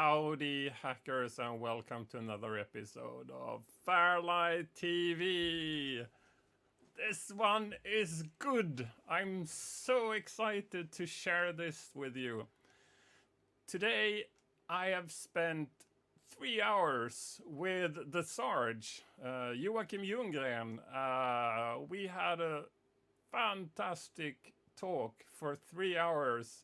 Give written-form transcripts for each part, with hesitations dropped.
Howdy, hackers, and welcome to another episode of FairLight TV. This one is good. I'm so excited to share this with you. Today, I have spent 3 hours with the Sarge, Joachim Ljunggren. We had a fantastic talk for 3 hours.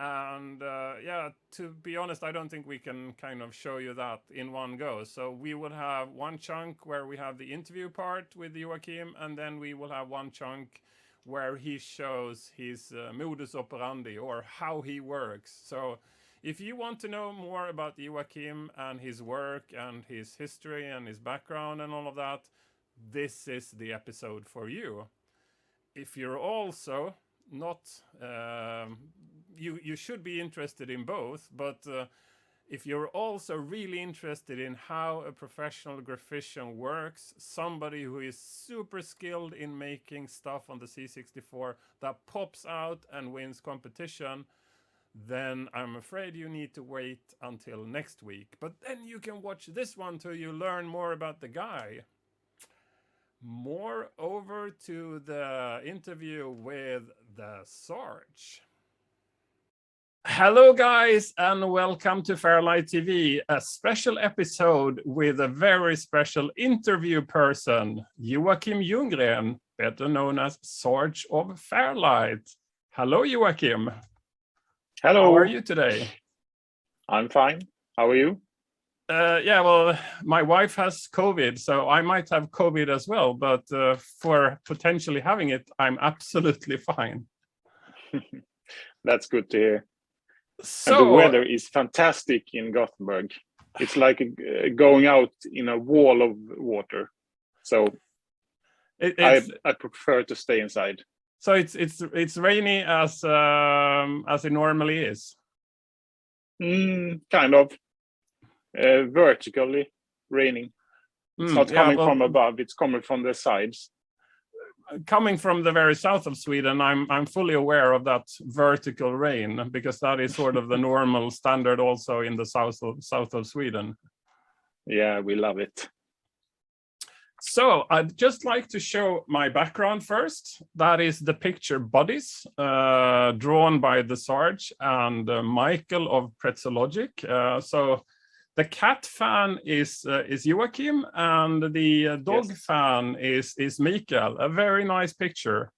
And to be honest, I don't think we can kind of show you that in one go. So we will have one chunk where we have the interview part with Joachim, and then we will have one chunk where he shows his modus operandi, or how he works. So if you want to know more about Joachim and his work and his history and his background and all of that, this is the episode for you. If you're also not you should be interested in both, but if you're also really interested in how a professional graphician works, somebody who is super skilled in making stuff on the C64 that pops out and wins competition, then I'm afraid you need to wait until next week. But then you can watch this one till you learn more about the guy. More over to the interview with the Sarge. Hello guys, and welcome to FairLight TV, a special episode with a very special interview person, Joachim Ljunggren, better known as Sarge of FairLight. Hello Joachim. Hello. How are you today? I'm fine. How are you? Well, my wife has COVID, so I might have COVID as well, but for potentially having it, I'm absolutely fine. That's good to hear. So, and the weather is fantastic in Gothenburg. It's like going out in a wall of water. So I prefer to stay inside. So it's rainy as it normally is. Kind of. Vertically raining. It's not coming from above, it's coming from the sides. Coming from the very south of Sweden, I'm fully aware of that vertical rain, because that is sort of the normal standard also in the south of Sweden. Yeah, we love it. So I'd just like to show my background first. That is the picture bodies drawn by the Sarge and Michael of Pretzelogic. So the cat fan is Joachim, and the dog fan is Mikael. A very nice picture.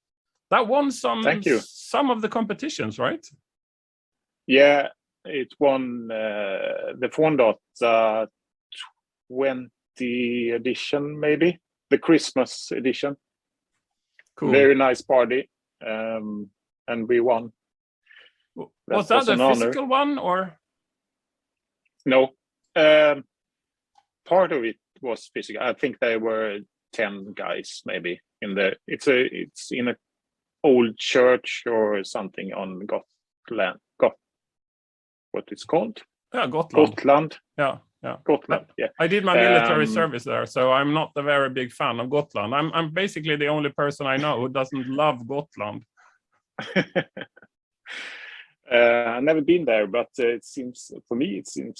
That won some of the competitions, right? Yeah, it won the Fondot 20 edition, maybe the Christmas edition. Cool. Very nice party, and we won. Was that a physical one or? No. Part of it was physical. I think there were 10 guys maybe in the. It's in a old church or something on Gotland. What it's called? Yeah, Gotland. Gotland. Yeah. Gotland. Yeah. I did my military service there, so I'm not a very big fan of Gotland. I'm basically the only person I know who doesn't love Gotland. I've never been there, but it seems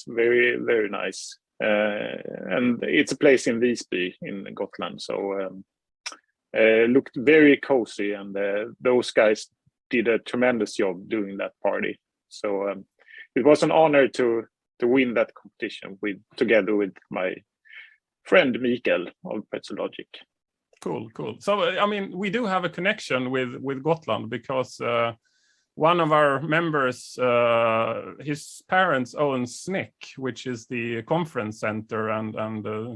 very, very nice. And it's a place in Visby in Gotland, so looked very cozy, and those guys did a tremendous job doing that party. So it was an honor to win that competition together with my friend Mikael of Pretzelogic. Cool. So I mean, we do have a connection with Gotland, because one of our members, his parents own Snick, which is the conference center and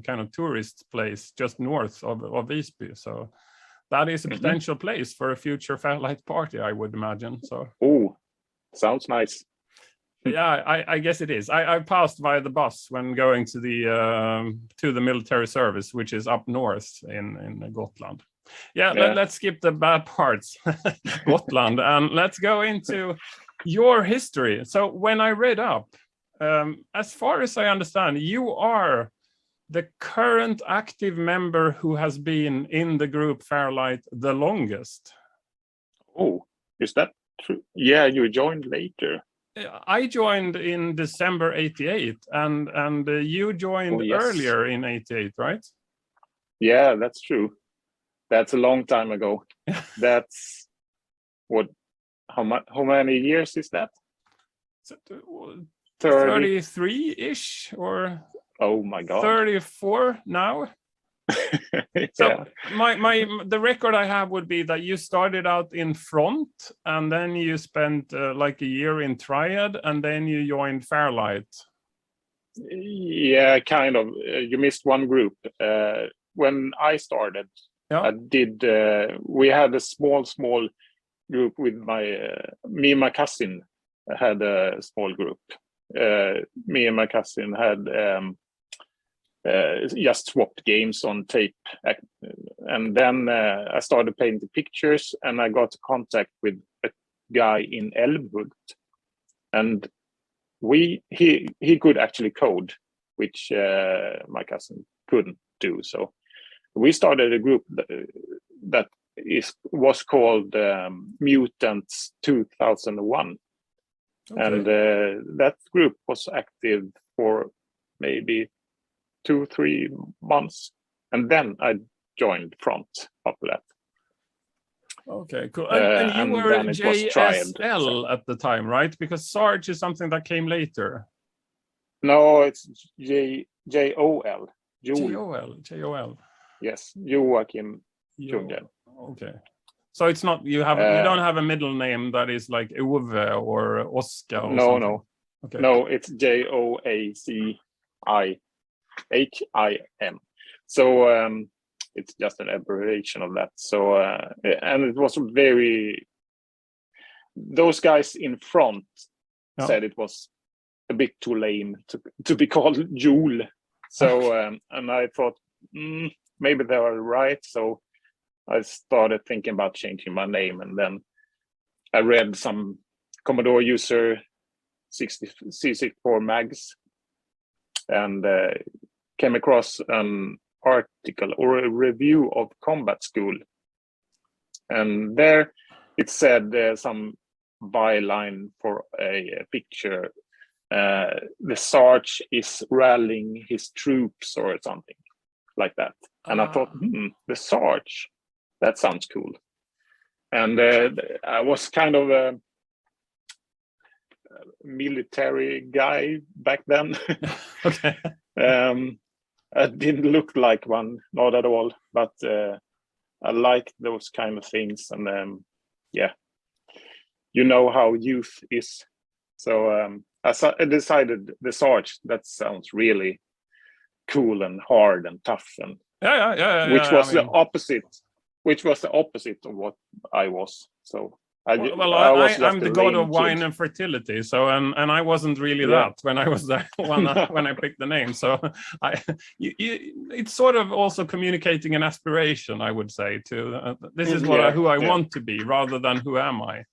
kind of tourist place just north of Visby. So that is a potential place for a future FairLight party, I would imagine. So. Oh, sounds nice. Yeah, I guess it is. I passed by the bus when going to the military service, which is up north in Gotland. Yeah. Let's skip the bad parts, Gotland, and let's go into your history. So when I read up, as far as I understand, you are the current active member who has been in the group FairLight the longest. Oh, is that true? Yeah, you joined later. I joined in December '88, and you joined Oh, yes. earlier in '88, right? Yeah, that's true. That's a long time ago. That's what? How many years is that? 30. 33-ish or Oh my God. 34 now. Yeah. So the record I have would be that you started out in front, and then you spent like a year in Triad, and then you joined FairLight. Yeah, kind of. You missed one group. When I started, Yeah. we had a small group with me and my cousin had a small group. Me and my cousin had just swapped games on tape, and then I started painting pictures, and I got contact with a guy in Älmhult, and he could actually code, which my cousin couldn't do. So we started a group that was called Mutants 2001. Okay. And that group was active for maybe 2-3 months, and then I joined Front after that. Okay, cool. And you were JSL at the time, right? Because Sarge is something that came later. No, it's JOL. JOL. Yes, Joachim Ljunggren. Okay. So it's not you don't have a middle name that is like Ove or Oscar or something? No. Okay. No, it's JOACHIM. So it's just an abbreviation of that. So and it was those guys in Front said it was a bit too lame to be called Joel. So and I thought maybe they were right. So I started thinking about changing my name, and then I read some Commodore User 64 mags, and came across an article or a review of Combat School, and there it said some byline for a picture. The Sarge is rallying his troops or something like that, and I thought, the Sarge, that sounds cool. And I was kind of a military guy back then. Okay. I didn't look like one, not at all, but I liked those kind of things, and yeah, you know how youth is. So I decided the Sarge, that sounds really cool and hard and tough, and which was the opposite of what I was. So I'm the god of wine and fertility. So and I wasn't really that when I was there when I picked the name. So it's sort of also communicating an aspiration, I would say, to this is who I want to be, rather than who am I.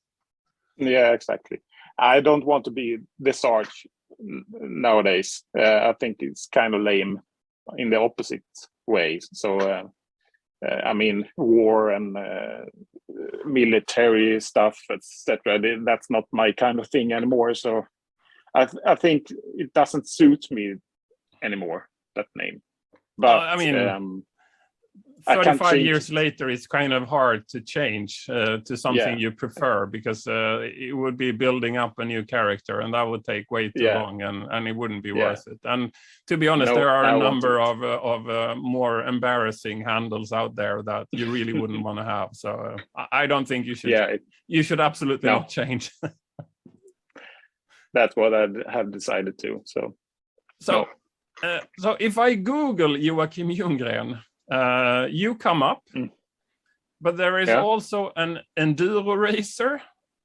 Yeah, exactly. I don't want to be the Sarge nowadays. I think it's kind of lame in the opposite way. So I mean, war and military stuff, etc. That's not my kind of thing anymore. So I think it doesn't suit me anymore, that name. But I mean, 35 years later, it's kind of hard to change to something you prefer, because it would be building up a new character, and that would take way too long, and it wouldn't be worth it. And to be honest, there are a number of more embarrassing handles out there that you really wouldn't want to have. So I don't think you should. You should absolutely not change. That's what I have decided to. So if I Google Joachim Ljunggren, you come up, but there is also an enduro racer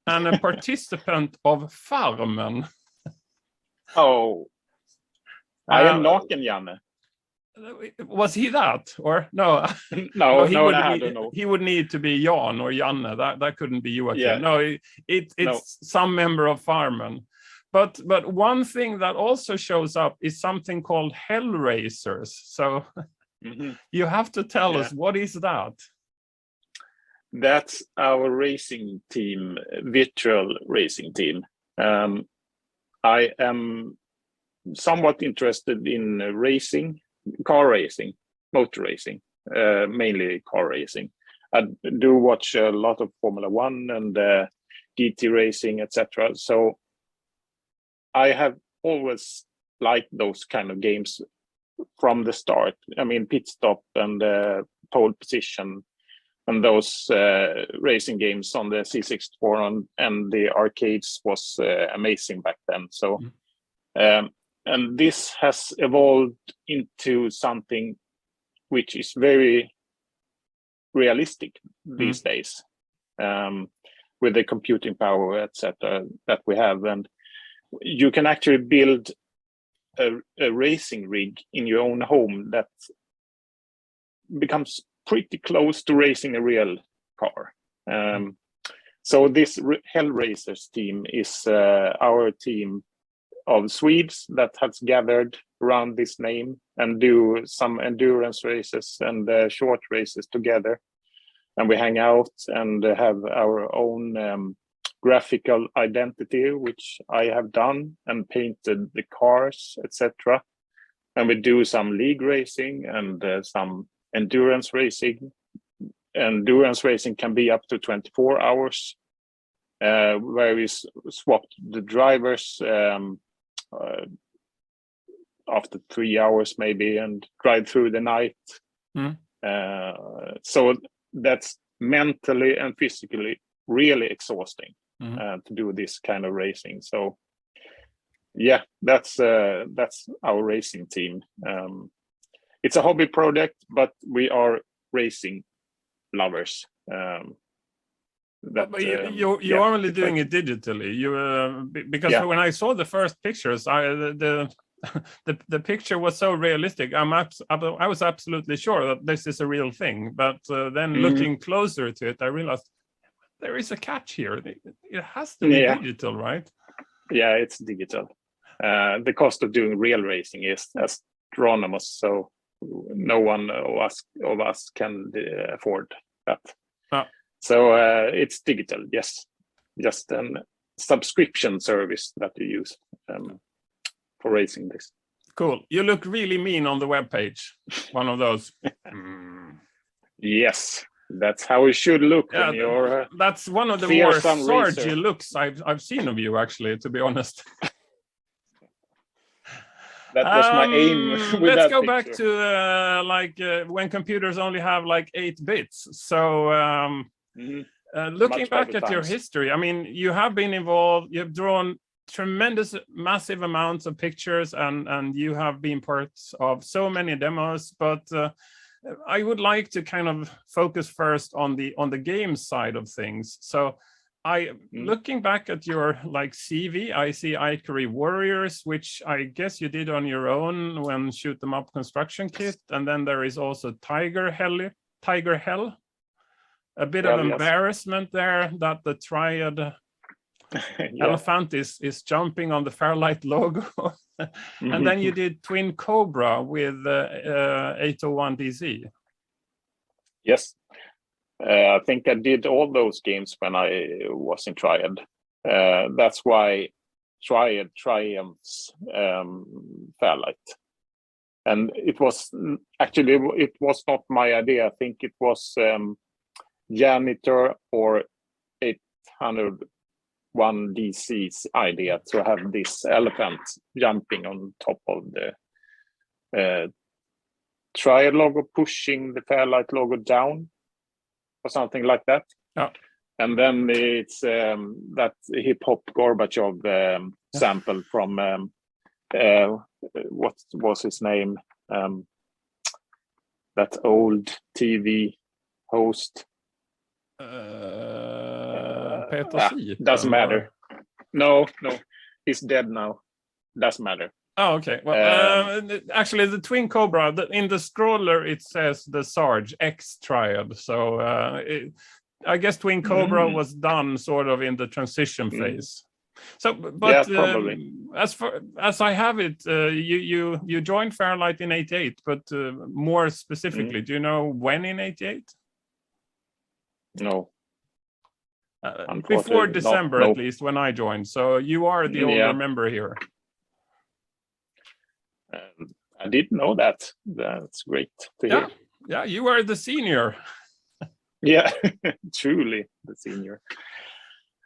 and a participant of Farmen. Oh, I am Naken Janne. Was he that, or no? No, I don't know. He would need to be Jan or Janne. That couldn't be Joachim. Yeah. No, it's some member of Farmen. But one thing that also shows up is something called Hell Racers. So you have to tell us, what is that? That's our racing team, virtual racing team. I am somewhat interested in racing, car racing, motor racing, mainly car racing. I do watch a lot of Formula One and GT racing, etc. So I have always liked those kind of games from the start. I mean, pit stop and pole position and those racing games on the C64 and the arcades was amazing back then. So, and this has evolved into something which is very realistic these days, with the computing power, etc., that we have. And you can actually build a racing rig in your own home that becomes pretty close to racing a real car. So this Hellraisers team is our team of Swedes that has gathered around this name and do some endurance races and short races together. And we hang out and have our own graphical identity, which I have done and painted the cars, etc. And we do some league racing and some endurance racing. Endurance racing can be up to 24 hours, where we swap the drivers after 3 hours maybe and drive through the night. So that's mentally and physically really exhausting to do this kind of racing. So yeah, that's our racing team. It's a hobby project, but we are racing lovers. But you're only doing it digitally. Because when I saw the first pictures, the picture was so realistic. I was absolutely sure that this is a real thing. But then looking closer to it, I realized there is a catch here. It has to be digital, right? Yeah, it's digital. The cost of doing real racing is astronomous, so no one of us can afford that. So it's digital, yes, just a subscription service that you use for racing this. Cool. You look really mean on the webpage. One of those. Yes, that's how it should look. Yeah, when you're that's one of the more Sarge looks I've seen of you, actually, to be honest. That was my aim with let's that go picture. back to when computers only have like 8 bits. So looking back at your history, I mean, you have been involved, you've drawn tremendous, massive amounts of pictures, and you have been parts of so many demos, but I would like to kind of focus first on the game side of things. So looking back at your like CV, I see Ivory Warriors, which I guess you did on your own when Shoot 'em Up Construction Kit, and then there is also Tiger Hell. A bit of embarrassment there that the Triad elephant is jumping on the FairLight logo. And then you did Twin Cobra with 801 DC. Yes. I think I did all those games when I was in Triad. That's why Triad triumphs FairLight. And it was not my idea. I think it was Janitor or 801 DC's idea to have this elephant jumping on top of the Triad logo, pushing the FairLight logo down or something like that. And then it's that hip hop Gorbachev sample from what was his name, that old TV host, doesn't matter. No, he's dead now. Doesn't matter. Oh, okay. Well, actually, the Twin Cobra, in the scroller, it says the Sarge X Triad. So I guess Twin Cobra was done sort of in the transition phase. So, but probably. As I have it, you joined FairLight in '88, but more specifically, do you know when in '88? No. Before Unfortunately, December, no. at least, when I joined. So you are the older member here. I didn't know that. That's great to hear. Yeah, you are the senior. Yeah, truly the senior.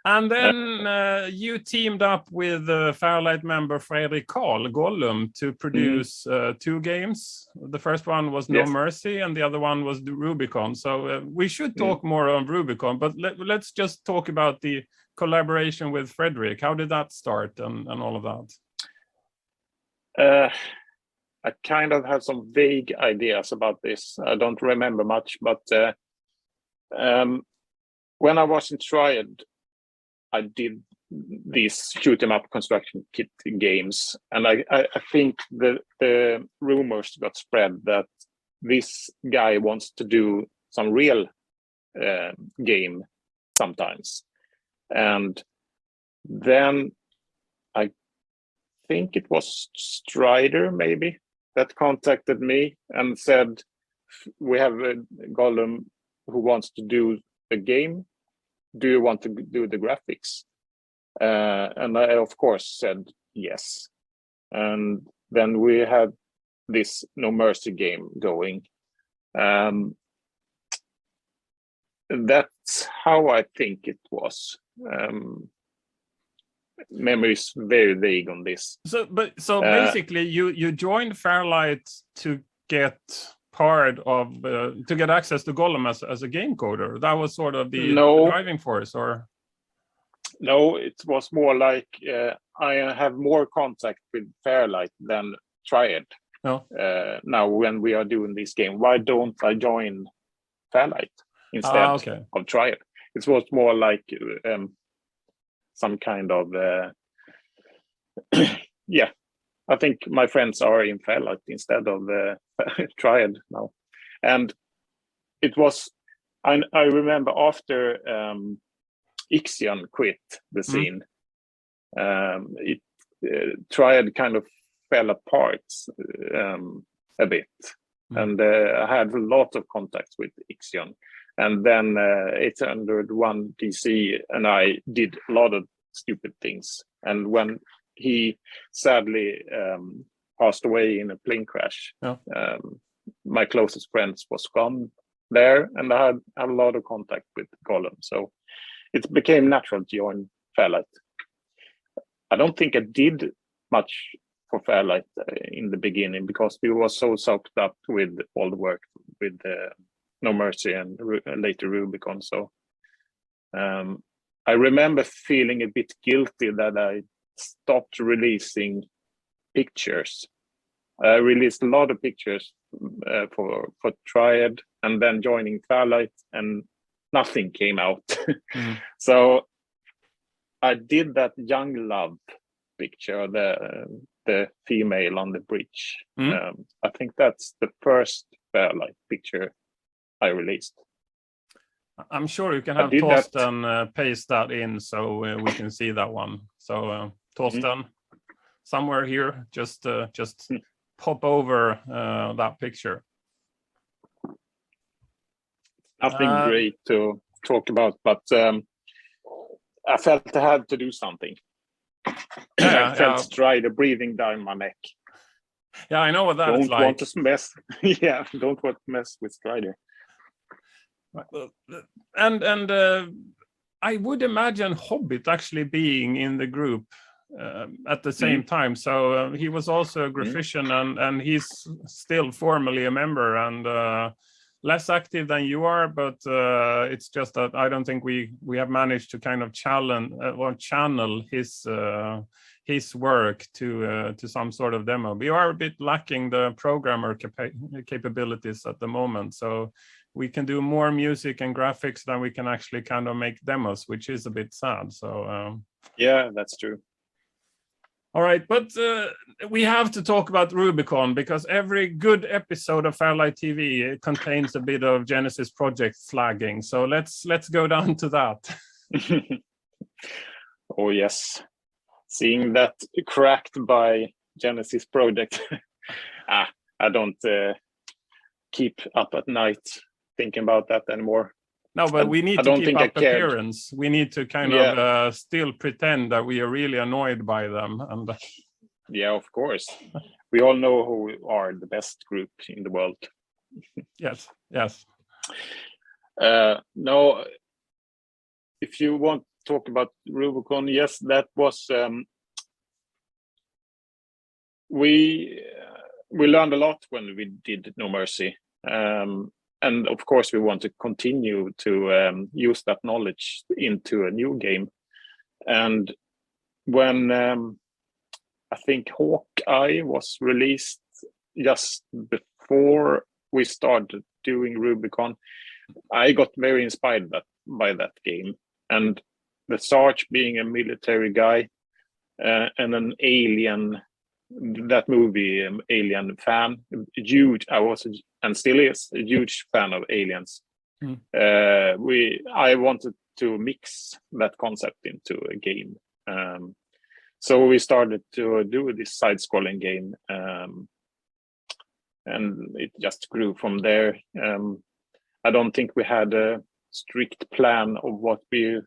And then you teamed up with FairLight member Fredrik Karl, Gollum, to produce 2 games. The first one was No Mercy, and the other one was the Rubicon. So we should talk more on Rubicon, but let's just talk about the collaboration with Fredrik. How did that start and all of that? I kind of have some vague ideas about this. I don't remember much, but when I was in Triad, I did these shoot 'em up construction kit games, and I think the rumors got spread that this guy wants to do some real game sometimes, and then I think it was Strider maybe that contacted me and said, "We have a Gollum who wants to do a game. Do you want to do the graphics?" And I, of course, said yes. And then we had this No Mercy game going. That's how I think it was. Memory is very vague on this. So basically, you joined FairLight to get part of to get access to Gollum as a game coder. That was sort of the driving force, or no? It was more like I have more contact with FairLight than Triad. No. Now when we are doing this game, why don't I join FairLight instead of Triad? It was more like some kind of yeah. I think my friends are in FairLight instead of Triad now. And it was, I remember after Ixion quit the scene, Triad kind of fell apart a bit. And I had a lot of contacts with Ixion. And then 801 DC and I did a lot of stupid things. And when he sadly passed away in a plane crash, my closest friends was gone there, and I had a lot of contact with Gollum, so it became natural to join FairLight. I don't think I did much for FairLight in the beginning because we were so soaked up with all the work with No Mercy and later Rubicon. So I remember feeling a bit guilty that I stopped releasing pictures. I released a lot of pictures for Triad, and then joining FairLight, and nothing came out. So I did that young love picture, the female on the bridge. I think that's the first FairLight picture I released. I'm sure you can have Torsten paste that in so we can see that one. So Torsten, somewhere here, just pop over that picture. Nothing great to talk about, but I felt I had to do something. I felt Strider breathing down my neck. Yeah, I know what that is like. Don't want to mess. Yeah, don't want to mess with Strider. And I would imagine Hobbit actually being in the group at the same time. So he was also a graphician, and he's still formally a member and less active than you are. But it's just that I don't think we have managed to kind of channel his work to some sort of demo. We are a bit lacking the programmer capabilities at the moment. So we can do more music and graphics than we can actually kind of make demos, which is a bit sad. So yeah, that's true. All right, but we have to talk about Rubicon because every good episode of FairLight TV contains a bit of Genesis project flagging. So let's go down to that. Oh yes, seeing that cracked by Genesis project. I don't keep up at night thinking about that anymore. No, but we need I to don't keep think I up cared. appearance. We need to kind Yeah. of still pretend that we are really annoyed by them. And Yeah, of course. We all know who are the best group in the world. yes, yes. No, if you want to talk about Rubicon, yes, that was we learned a lot when we did No Mercy, and of course we want to continue to use that knowledge into a new game. And when I think Hawkeye was released just before we started doing Rubicon, I got very inspired by that game. And the Sarge being a military guy and an Alien, that movie, Alien fan, huge. I was and still is a huge fan of aliens. I wanted to mix that concept into a game. So we started to do this side-scrolling game, and it just grew from there. I don't think we had a strict plan of what we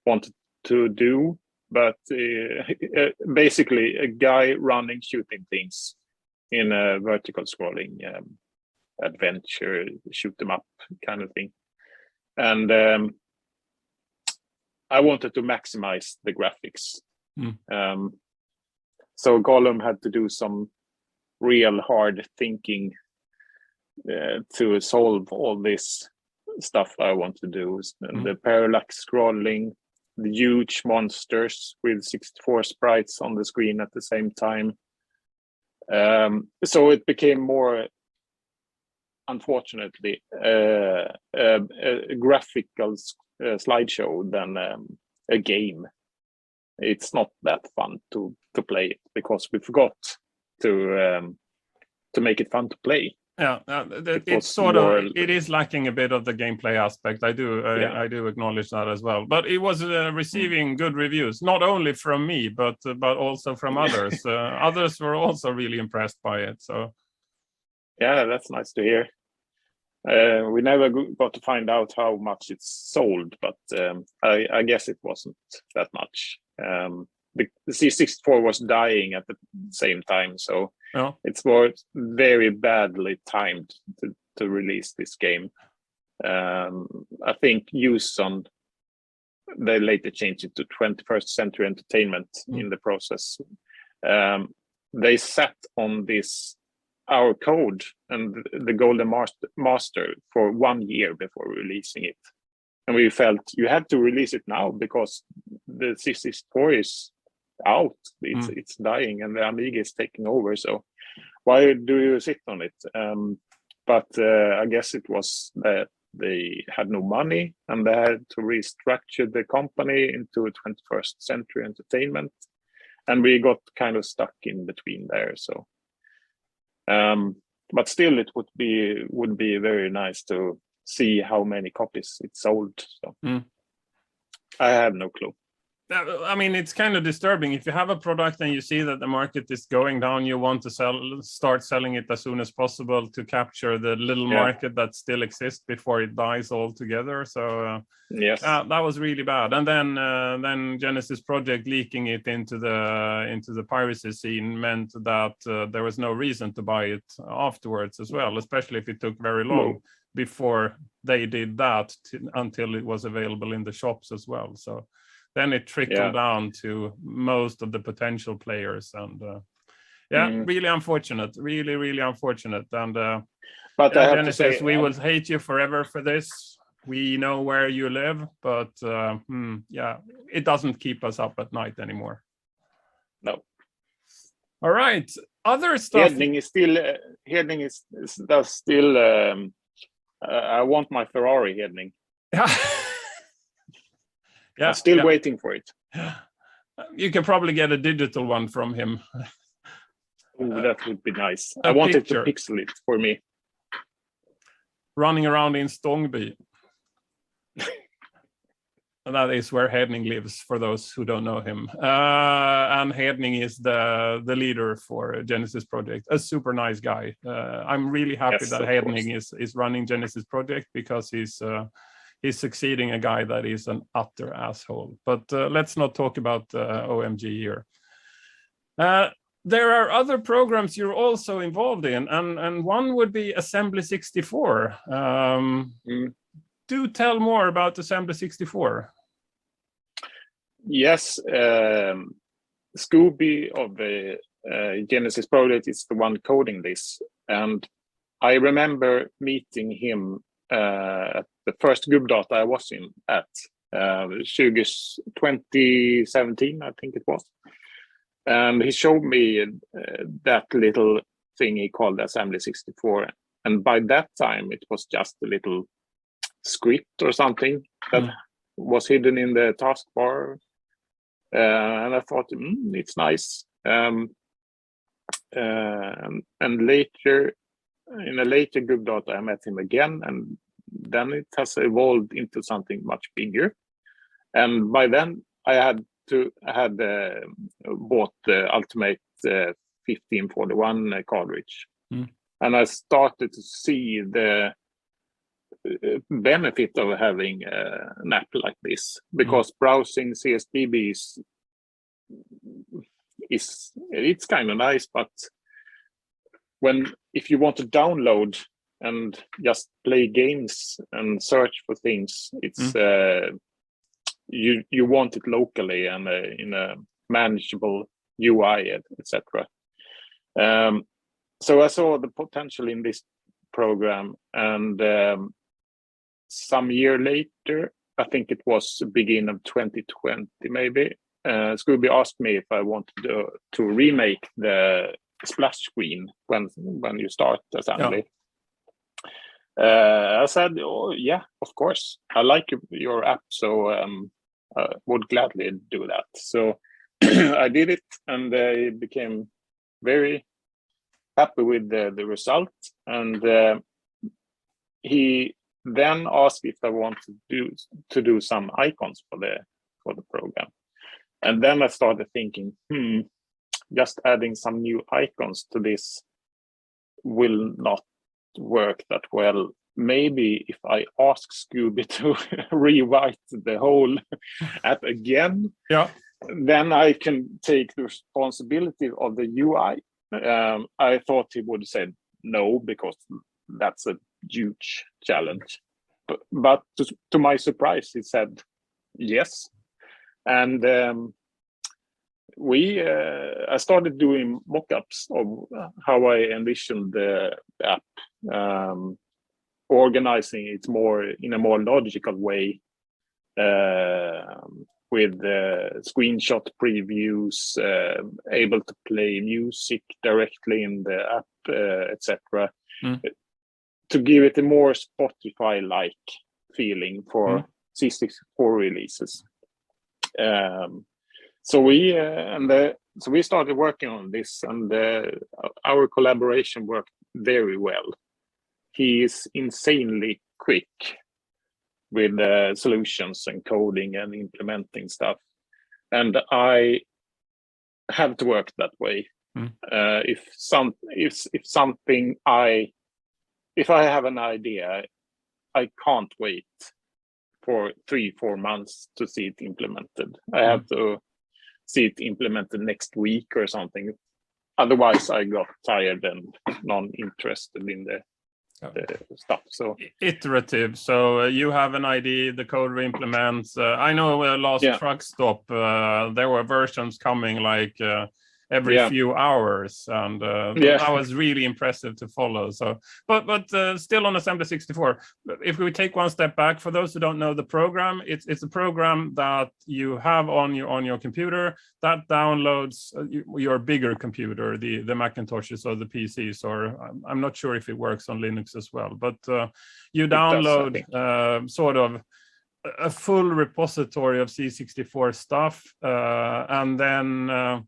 wanted to do, but basically a guy running, shooting things in a vertical scrolling adventure, shoot them up kind of thing. And I wanted to maximize the graphics. So Gollum had to do some real hard thinking to solve all this stuff I want to do. And the parallax scrolling, the huge monsters with 64 sprites on the screen at the same time. So it became more, unfortunately, a graphical slideshow than a game. It's not that fun to play it because we forgot to make it fun to play. Yeah, it's sort of, it is lacking a bit of the gameplay aspect. I do acknowledge that as well. But it was receiving good reviews, not only from me, but also from others. Others were also really impressed by it. So, yeah, that's nice to hear. We never got to find out how much it's sold, but I guess it wasn't that much. The C64 was dying at the same time, so it was very badly timed to release this game. I think Uson, they later changed it to 21st Century Entertainment in the process. They sat on our code and the Golden Master for 1 year before releasing it. And we felt you had to release it now because the C64 is out, it's dying, and the Amiga is taking over. So why do you sit on it? But I guess it was that they had no money and they had to restructure the company into a 21st Century Entertainment, and we got kind of stuck in between there. So, but still, it would be very nice to see how many copies it sold. So I have no clue. I mean, it's kind of disturbing. If you have a product and you see that the market is going down, you want to start selling it as soon as possible to capture the little market that still exists before it dies altogether. So yes, that was really bad. And then Genesis Project leaking it into the piracy scene meant that there was no reason to buy it afterwards as well, especially if it took very long before they did that until it was available in the shops as well. So then it trickled down to most of the potential players, and really unfortunate, really unfortunate. And but I have Genesis, to say, we will hate you forever for this. We know where you live, but it doesn't keep us up at night anymore. No. All right, other stuff. Hedning is still. Hedning is still. I want my Ferrari Hedning. I'm still waiting for it. You can probably get a digital one from him. Oh, that would be nice. I wanted to pixel it for me. Running around in Stångby. And that is where Hedning lives, for those who don't know him. And Hedning is the leader for Genesis Project, a super nice guy. I'm really happy that Hedning is running Genesis Project, because he's succeeding a guy that is an utter asshole. But let's not talk about OMG here. There are other programs you're also involved in, and one would be Assembly 64. Do tell more about Assembly 64. Yes, Scooby of the Genesis project is the one coding this, and I remember meeting him at the first Gubbdata I was in at 2017, I think it was. And he showed me that little thing he called Assembly 64. And by that time, it was just a little script or something that was hidden in the taskbar. And I thought, it's nice. And later, in a later Gubbdata, I met him again. And then it has evolved into something much bigger. And by then, I had bought the Ultimate 1541 cartridge, and I started to see the benefit of having an app like this, because browsing CSDB it's kind of nice, but if you want to download and just play games and search for things, it's you want it locally and in a manageable UI, etc. So I saw the potential in this program, and some year later, I think it was beginning of 2020 maybe, Scooby asked me if I wanted to remake the splash screen when you start assembly. I said, oh yeah, of course, I like your app, so would gladly do that. So I did it, and I became very happy with the result. And he then asked if I wanted to do some icons for the program. And then I started thinking, just adding some new icons to this will not work that well. Maybe if I ask Scooby to rewrite the whole app again, then I can take the responsibility of the UI. I thought he would have said no, because that's a huge challenge. But to my surprise, he said yes. And I started doing mock-ups of how I envisioned the app, organizing it in a more logical way, with screenshot previews, able to play music directly in the app, etc. To give it a more Spotify-like feeling for C64 releases. So we started working on this, and our collaboration worked very well. He is insanely quick with solutions and coding and implementing stuff, and I have to work that way. If I have an idea, I can't wait for 3-4 months to see it implemented. I have to see it implemented next week or something. Otherwise, I got tired and non-interested in the stuff. So iterative. So you have an idea, the coder implements. I know last truck stop, there were versions coming like every few hours, and that was really impressive to follow. So, but still on Assembly 64, if we take one step back, for those who don't know the program, it's a program that you have on your computer that downloads your bigger computer, the Macintoshes or the PCs, or I'm not sure if it works on Linux as well, but you download sort of a full repository of C64 stuff, and then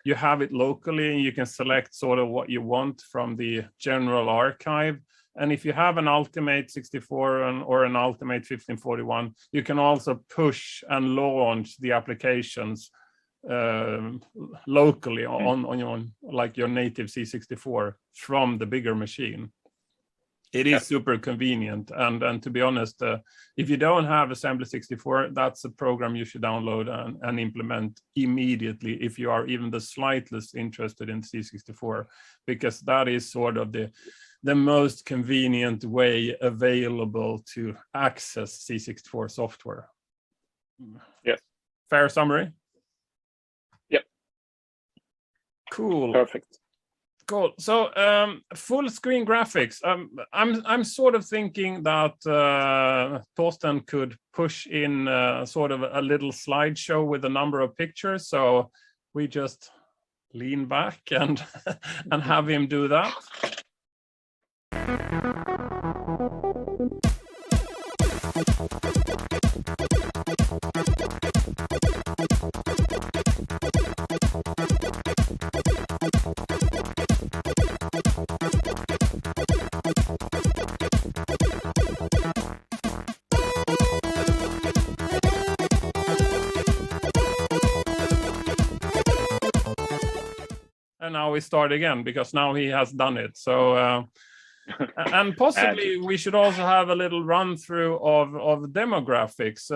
you have it locally, and you can select sort of what you want from the general archive. And if you have an Ultimate 64 or an Ultimate 1541, you can also push and launch the applications locally on your like your native C64 from the bigger machine. It is super convenient, and to be honest, if you don't have Assembly 64, that's a program you should download and implement immediately if you are even the slightest interested in C64, because that is sort of the most convenient way available to access C64 software. Yes. Fair summary? Yep. Cool. Perfect. Cool. So full screen graphics. I'm sort of thinking that Torsten could push in sort of a little slideshow with a number of pictures. So we just lean back and and have him do that. And now we start again because now he has done it. So and possibly we should also have a little run through of demographics.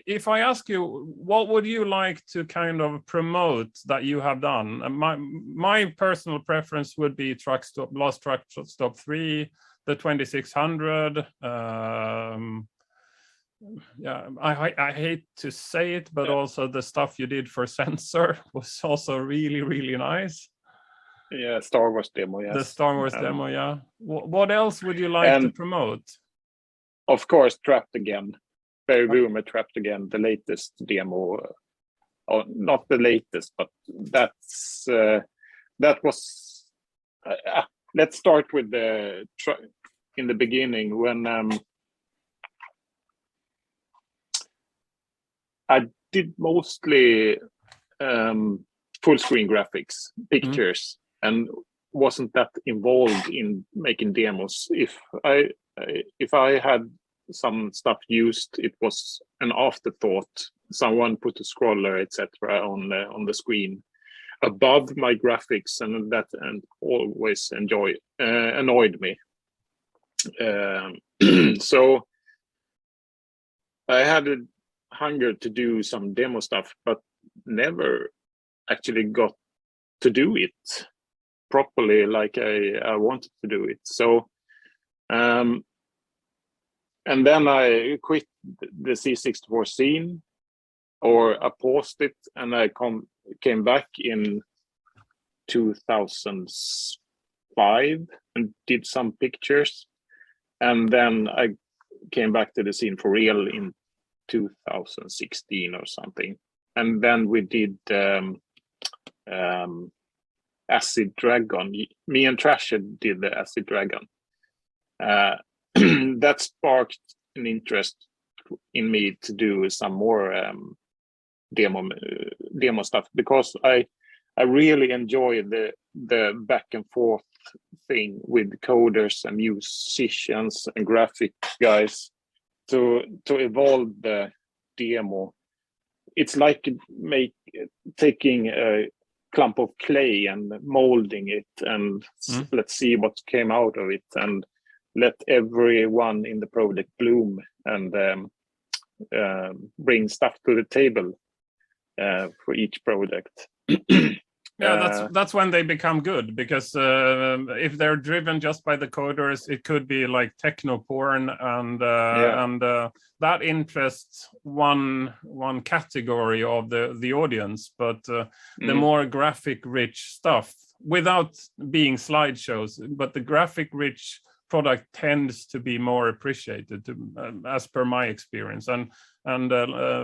If I ask you, what would you like to kind of promote that you have done? My personal preference would be Lost Truck Stop 3, the 2600. Yeah, I hate to say it, but also the stuff you did for Sensor was also really nice. Yeah, Star Wars demo, yes. The Star Wars demo, yeah. What else would you like to promote? Of course, Trapped Again. Very Rumor Trapped Again, the latest demo. Or not the latest, but that was... let's start with in the beginning when I did mostly full screen graphics, pictures, and wasn't that involved in making demos. If I had some stuff used, it was an afterthought. Someone put a scroller, etc., on the screen above my graphics, and that always annoyed me. So I had a hunger to do some demo stuff, but never actually got to do it properly like I wanted to do it. So and then I quit the C64 scene, or I paused it, and I came back in 2005 and did some pictures, and then I came back to the scene for real in 2016 or something, and then we did Acid Dragon. Me and Trasher did the Acid Dragon. That sparked an interest in me to do some more demo stuff, because I really enjoy the back and forth thing with coders and musicians and graphic guys to evolve the demo. It's like taking a clump of clay and molding it, and let's see what came out of it, and let everyone in the project bloom and bring stuff to the table for each project. Yeah, that's when they become good, because if they're driven just by the coders, it could be like techno porn, and that interests one category of the audience. But the more graphic rich stuff, without being slideshows, but the graphic rich product tends to be more appreciated, as per my experience. And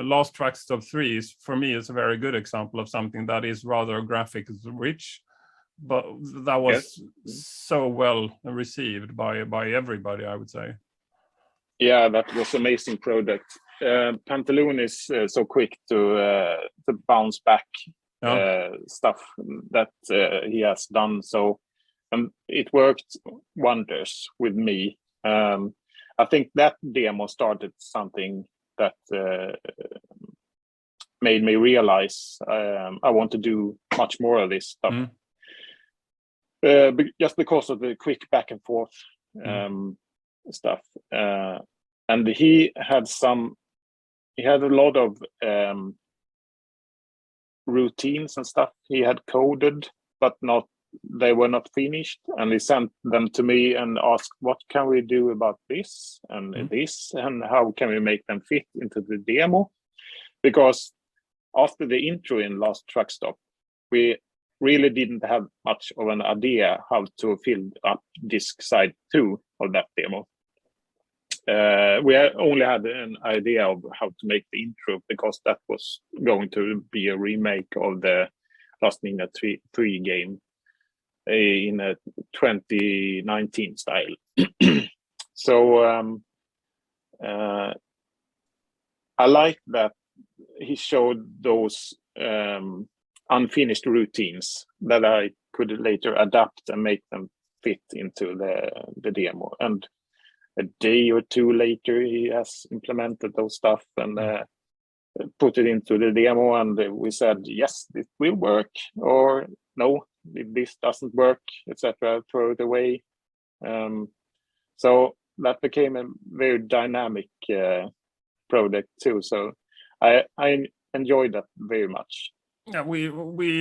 Lost Truck Stop 3 for me is a very good example of something that is rather graphics rich, but that was so well received by everybody, I would say. Yeah, that was amazing product. Pantaloon is so quick to bounce back stuff that he has done. So it worked wonders with me. I think that demo started something that made me realize I want to do much more of this stuff. Just because of the quick back and forth. stuff, and he had a lot of routines and stuff he had coded, but they were not finished, and he sent them to me and asked, what can we do about this and this, and how can we make them fit into the demo? Because after the intro in Last Truck Stop, we really didn't have much of an idea how to fill up disc side 2 of that demo. We only had an idea of how to make the intro, because that was going to be a remake of the Last Ninja 3 game in a 2019 style. So I like that he showed those unfinished routines that I could later adapt and make them fit into the demo. And a day or two later, he has implemented those stuff and put it into the demo. And we said, yes, it will work, or no, this doesn't work, etc. Throw it away. So that became a very dynamic product too. So I enjoyed that very much. Yeah, we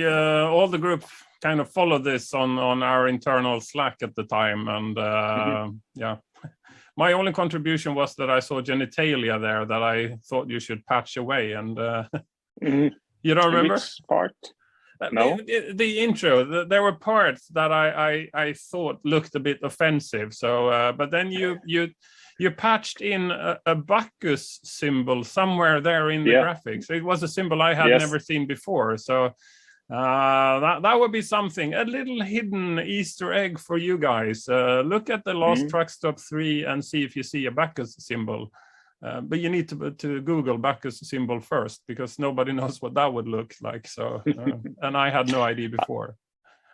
all the group kind of followed this on our internal Slack at the time, and yeah. My only contribution was that I saw genitalia there that I thought you should patch away, and you don't remember? Which part? No. The intro. There were parts that I thought looked a bit offensive. So, but then you patched in a Bacchus symbol somewhere there in the graphics. It was a symbol I had never seen before. So that would be something, a little hidden Easter egg for you guys. Look at the Last Truck Stop 3 and see if you see a Bacchus symbol. But you need to Google Bacchus symbol first, because nobody knows what that would look like. So, and I had no idea before.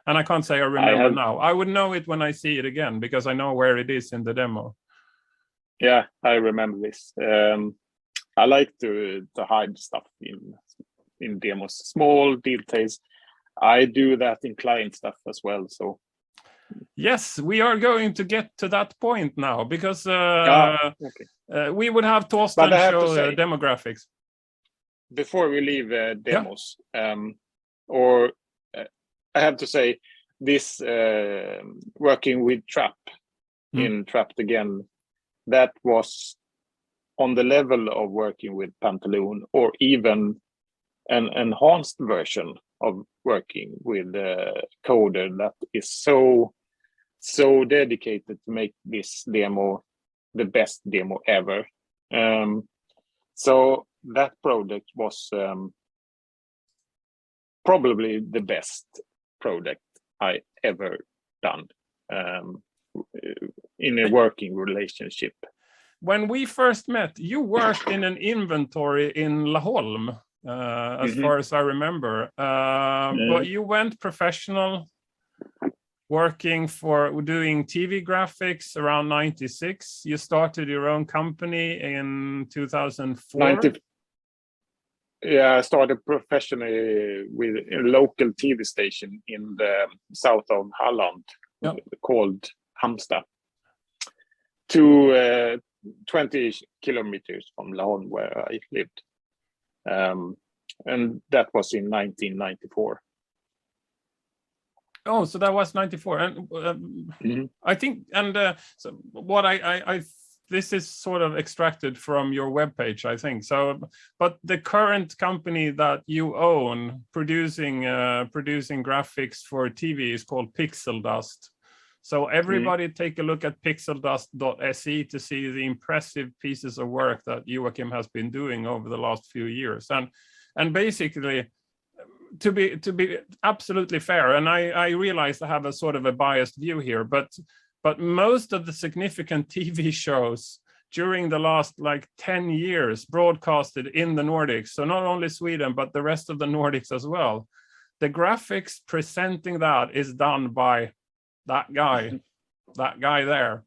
And I can't say I remember now. I would know it when I see it again, because I know where it is in the demo. Yeah, I remember this. I like to hide stuff in demos, small details. I do that in client stuff as well. So yes, we are going to get to that point now, because we would have Torsten show demographics. Before we leave demos, or I have to say this working with Trap in Trapped Again, that was on the level of working with Pantaloon, or even an enhanced version of working with Coder that is so dedicated to make this demo the best demo ever. So that project was probably the best project I ever done in a working relationship. When we first met, you worked in an inventory in Laholm, as far as I remember. But you went professional, working for doing TV graphics around 96. You started your own company in 2004. I started professionally with a local TV station in the south of Holland called Halmstad, to 20 kilometers from Laholm, where I lived. And that was in 1994. Oh, so that was 94. And I think, and so what I this is sort of extracted from your webpage, I think. So, but the current company that you own producing graphics for TV is called Pixel Dust. So everybody take a look at pixeldust.se to see the impressive pieces of work that Joachim has been doing over the last few years. And basically, to be absolutely fair, and I realize I have a sort of a biased view here, but most of the significant TV shows during the last like 10 years broadcasted in the Nordics, so not only Sweden, but the rest of the Nordics as well, the graphics presenting that is done by that guy there.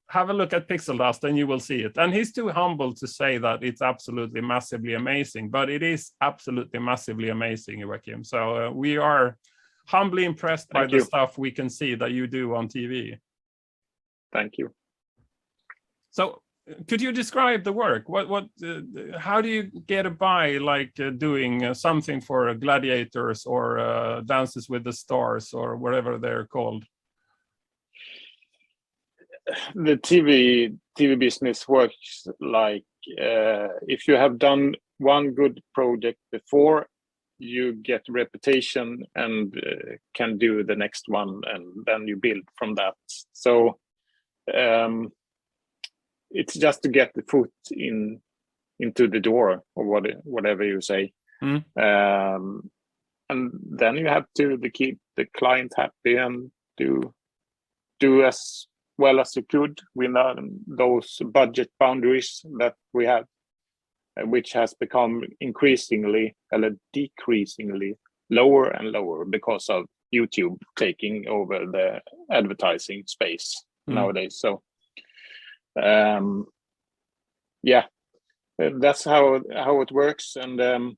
Have a look at Pixel Dust and you will see it. And he's too humble to say that it's absolutely massively amazing, but it is absolutely massively amazing, Joachim. So we are humbly impressed by the stuff we can see that you do on TV. Thank you. So, could you describe the work? How do you get by, like doing something for Gladiators or Dances with the Stars or whatever they're called? The TV business works like if you have done one good project before, you get reputation and can do the next one, and then you build from that. So it's just to get the foot into the door, or whatever you say. And then you have to keep the client happy and do as well as you could within those budget boundaries that we have, which has become increasingly decreasingly lower and lower because of YouTube taking over the advertising space nowadays. So yeah, that's how it works. And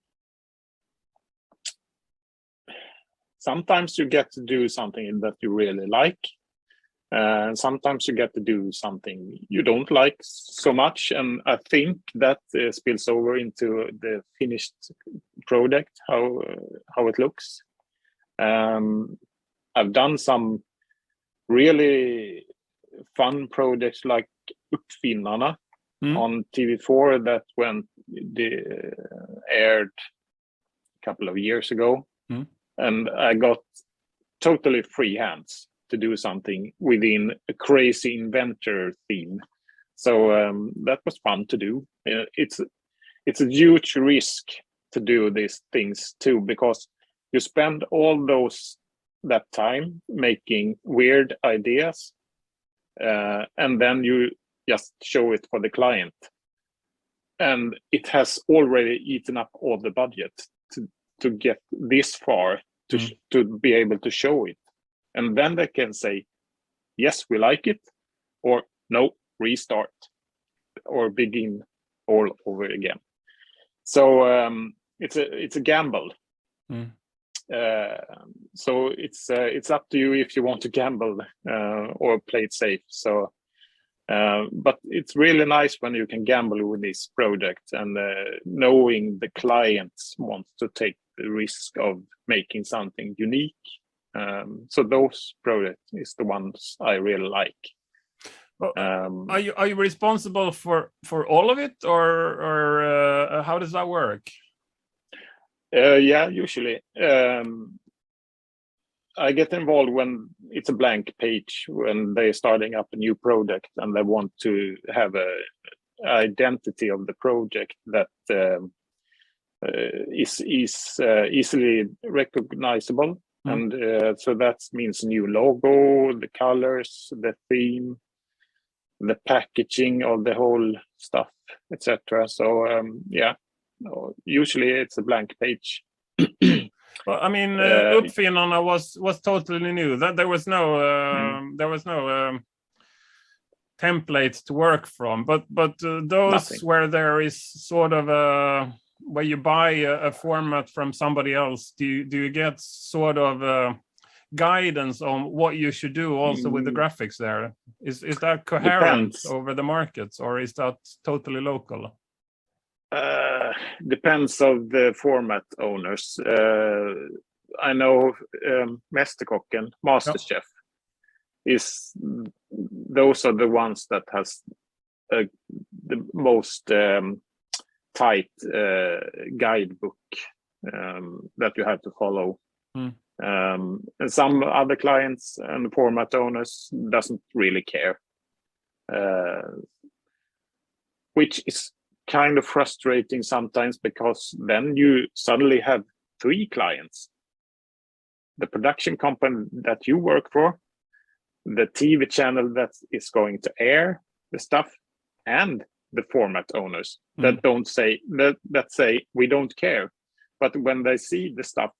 sometimes you get to do something that you really like. Sometimes you get to do something you don't like so much, and I think that spills over into the finished product, how it looks. I've done some really fun projects like Uppfinnarna on TV4 that aired a couple of years ago, and I got totally free hands to do something within a crazy inventor theme. So that was fun to do. It's a huge risk to do these things too, because you spend all that time making weird ideas, and then you just show it for the client, and it has already eaten up all the budget to get this far to be able to show it. And then they can say, yes, we like it, or no, restart, or begin all over again. So it's a gamble. So it's up to you if you want to gamble or play it safe. So, but it's really nice when you can gamble with this project, and knowing the clients want to take the risk of making something unique. So those projects is the ones I really like. Well, are you responsible for all of it, or how does that work? Yeah, usually I get involved when it's a blank page, when they're starting up a new project and they want to have a identity of the project that is easily recognizable. And so that means new logo, the colors, the theme, the packaging of the whole stuff, etc. So yeah, usually it's a blank page. Well, I mean, Uppfinnarna was totally new. That there was no templates to work from, but those Nothing. where there is sort of where you buy a format from somebody else, do you get sort of guidance on what you should do also with the graphics there? Is that coherent over the markets, or is that totally local? Depends of the format owners. I know Mästerkocken, MasterChef, those are the ones that has the most tight guidebook that you have to follow. And some other clients and format owners doesn't really care, which is kind of frustrating sometimes, because then you suddenly have 3 clients: the production company that you work for, the TV channel that is going to air the stuff, and the format owners that don't say that say we don't care, but when they see the stuff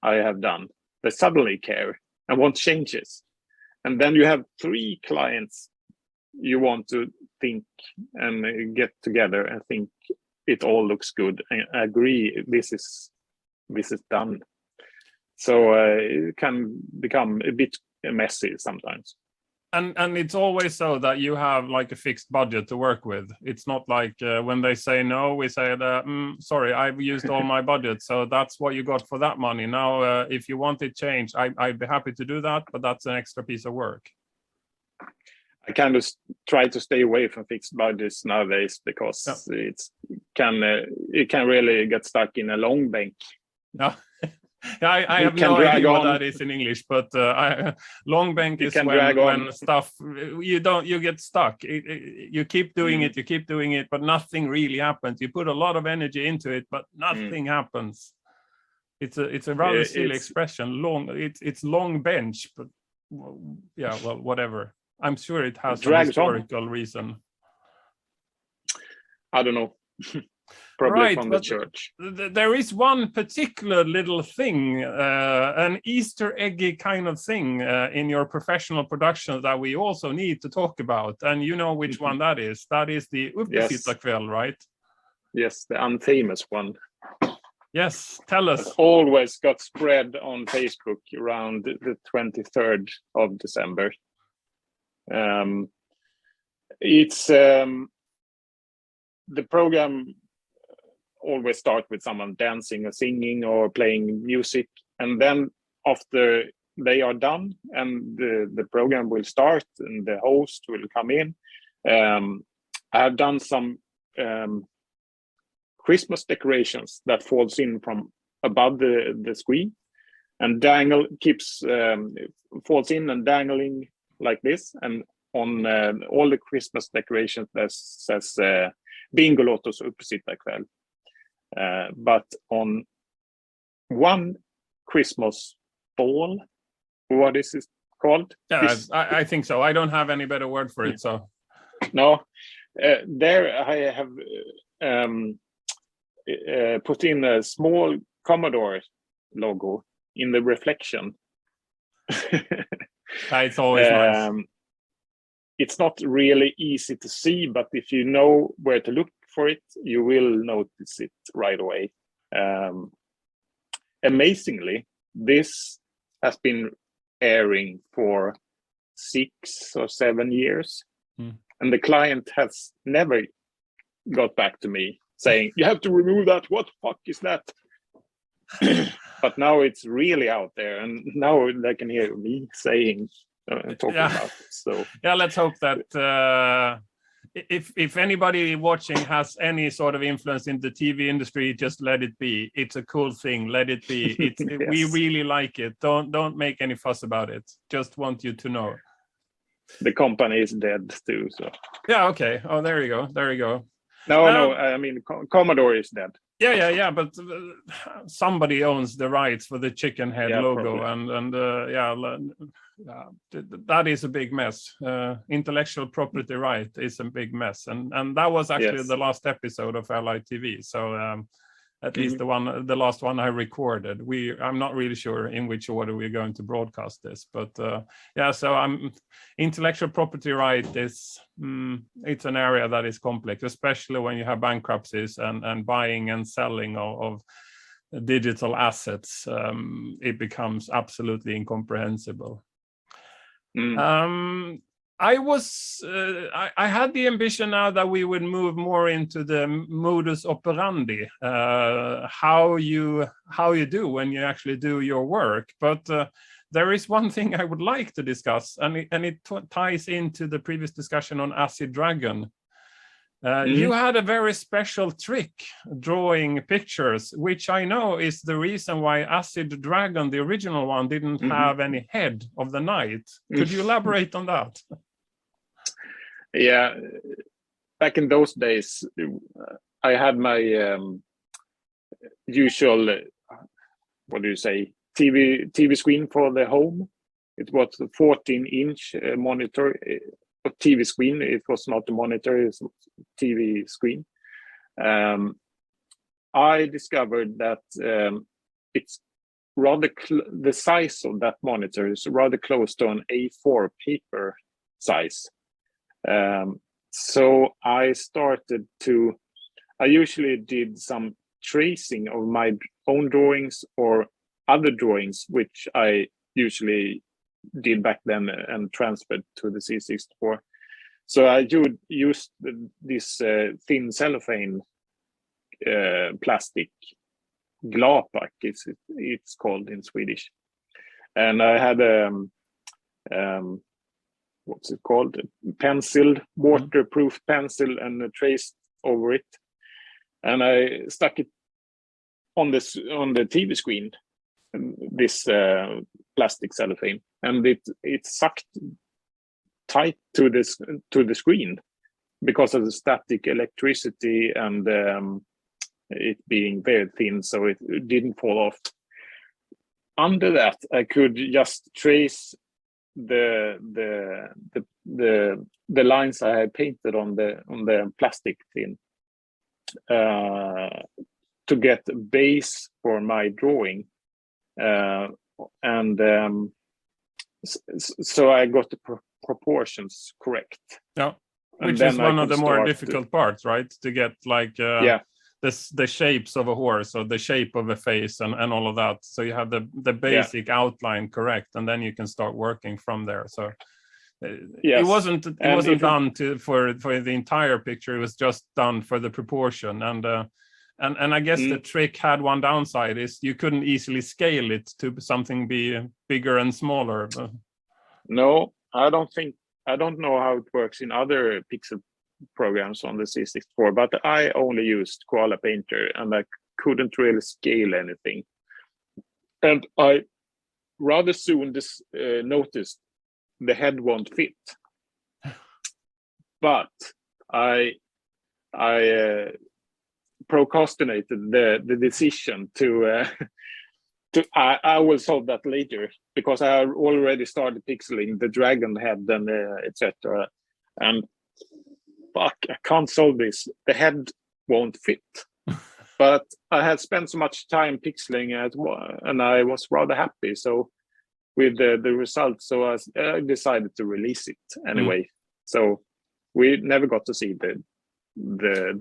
I have done, they suddenly care and want changes. And then you have 3 clients you want to think and get together and think it all looks good and agree this is done. So it can become a bit messy sometimes. And it's always so that you have like a fixed budget to work with. It's not like when they say no, we say sorry, I've used all my budget, so that's what you got for that money. Now, if you want it changed, I'd be happy to do that, but that's an extra piece of work. I kind of try to stay away from fixed budgets nowadays because it can really get stuck in a long bank. Yeah. I have no idea what that is in English, but long bank is when stuff you get stuck. You keep doing it, but nothing really happens. You put a lot of energy into it, but nothing happens. It's a rather silly expression. It's long bench, but yeah, well, whatever. I'm sure it has a historical reason. I don't know. Probably from the church. There is one particular little thing, an Easter eggy kind of thing in your professional production that we also need to talk about. And you know which one that is. That is the Uppesittarkväll, right? Yes, the unfamous one. Yes, tell us. It always got spread on Facebook around the 23rd of December. It's the program always start with someone dancing or singing or playing music, and then after they are done and the program will start and the host will come in, I have done some Christmas decorations that falls in from above the screen and falls in and dangling like this, and on all the Christmas decorations that says Bingolottos Uppesittarkväll. But on one Christmas ball, what is it called? Yeah, I think so. I don't have any better word for it. So no, there I have put in a small Commodore logo in the reflection. It's always nice. It's not really easy to see, but if you know where to look for it, you will notice it right away. Amazingly, this has been airing for 6 or 7 years, and the client has never got back to me saying, you have to remove that, what the fuck is that? But now it's really out there, and now they can hear me saying talking about it. So yeah, let's hope that if anybody watching has any sort of influence in the TV industry, just let it be. It's a cool thing. Let it be. It's yes. We really like it. Don't make any fuss about it. Just want you to know. The company is dead too. So yeah, okay. Oh, there you go. There you go. No. I mean, Commodore is dead. Yeah. But somebody owns the rights for the chicken head logo, probably. That is a big mess. Intellectual property right is a big mess, and that was actually the last episode of FairLight TV. So at least the last one I recorded. I'm not really sure in which order we're going to broadcast this, but so intellectual property right is it's an area that is complex, especially when you have bankruptcies and buying and selling of digital assets. It becomes absolutely incomprehensible. I had the ambition now that we would move more into the modus operandi, how you do when you actually do your work. But there is one thing I would like to discuss, and it ties into the previous discussion on Acid Dragon. You had a very special trick drawing pictures, which I know is the reason why Acid Dragon, the original one, didn't have any head of the knight. Could you elaborate on that? Yeah, back in those days, I had my usual, what do you say, TV screen for the home. It was a 14-inch monitor. TV screen. It was not a monitor, it's a TV screen. I discovered that it's rather the size of that monitor is rather close to an A4 paper size. So I usually did some tracing of my own drawings or other drawings, which I usually did back then and transferred to the C64. So I used this thin cellophane plastic, glapak it's called in Swedish, and I had what's it called, pencil, waterproof pencil, and traced over it, and I stuck it on the TV screen, this plastic cellophane, and it sucked tight to the screen because of the static electricity and it being very thin, so it didn't fall off. Under that, I could just trace the lines I had painted on the plastic thin to get a base for my drawing, and so I got the proportions correct. Yeah, which is one of the more difficult parts, right? To get like the shapes of a horse or the shape of a face and all of that. So you have the basic outline correct, and then you can start working from there. So it wasn't done for the entire picture. It was just done for the proportion, and I guess the trick had one downside, is you couldn't easily scale it to something be bigger and smaller. No, I don't know how it works in other pixel programs on the C64, but I only used Koala Painter, and I couldn't really scale anything. And I rather soon noticed the head won't fit. But I procrastinated the decision I will solve that later, because I already started pixeling the dragon head and etc. And fuck, I can't solve this. The head won't fit. But I had spent so much time pixeling it, and I was rather happy. So with the results, so I decided to release it anyway. So we never got to see the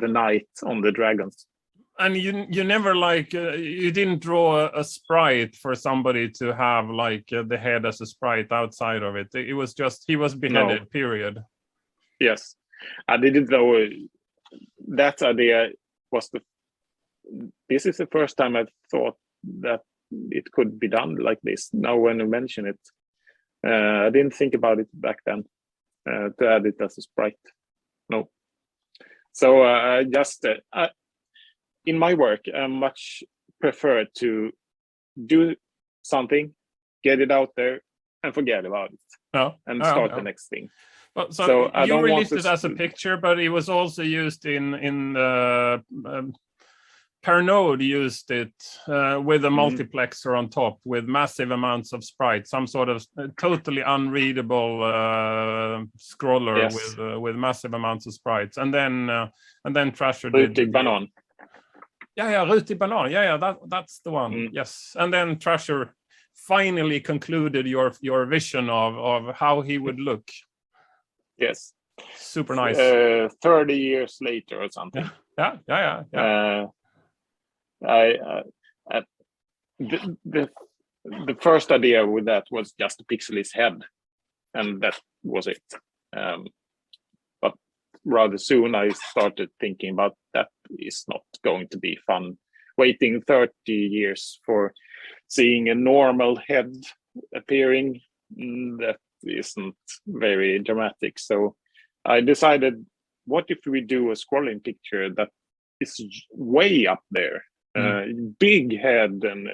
knight on the dragons. And you never you didn't draw a sprite for somebody to have the head as a sprite outside of it. It was just he was beheaded. No. Period. Yes, I didn't know that idea was this is the first time I thought that it could be done like this. Now when you mention it, I didn't think about it back then to add it as a sprite. No. So I just in my work, I much prefer to do something, get it out there, and forget about it, and start the next thing. Well, so you released it as a picture, but it was also used in Pernod used it with a multiplexer on top with massive amounts of sprites, some sort of totally unreadable scroller with massive amounts of sprites, and then Trasher did Banan. Yeah, Ruti Banan. Yeah, that's the one. Yes, and then Trasher finally concluded your vision of how he would look. Yes, super nice. 30 years later or something. Yeah. The first idea with that was just to pixel his head, and that was it. But rather soon I started thinking about that is not going to be fun. Waiting 30 years for seeing a normal head appearing, that isn't very dramatic. So I decided, what if we do a scrolling picture that is way up there? Big head and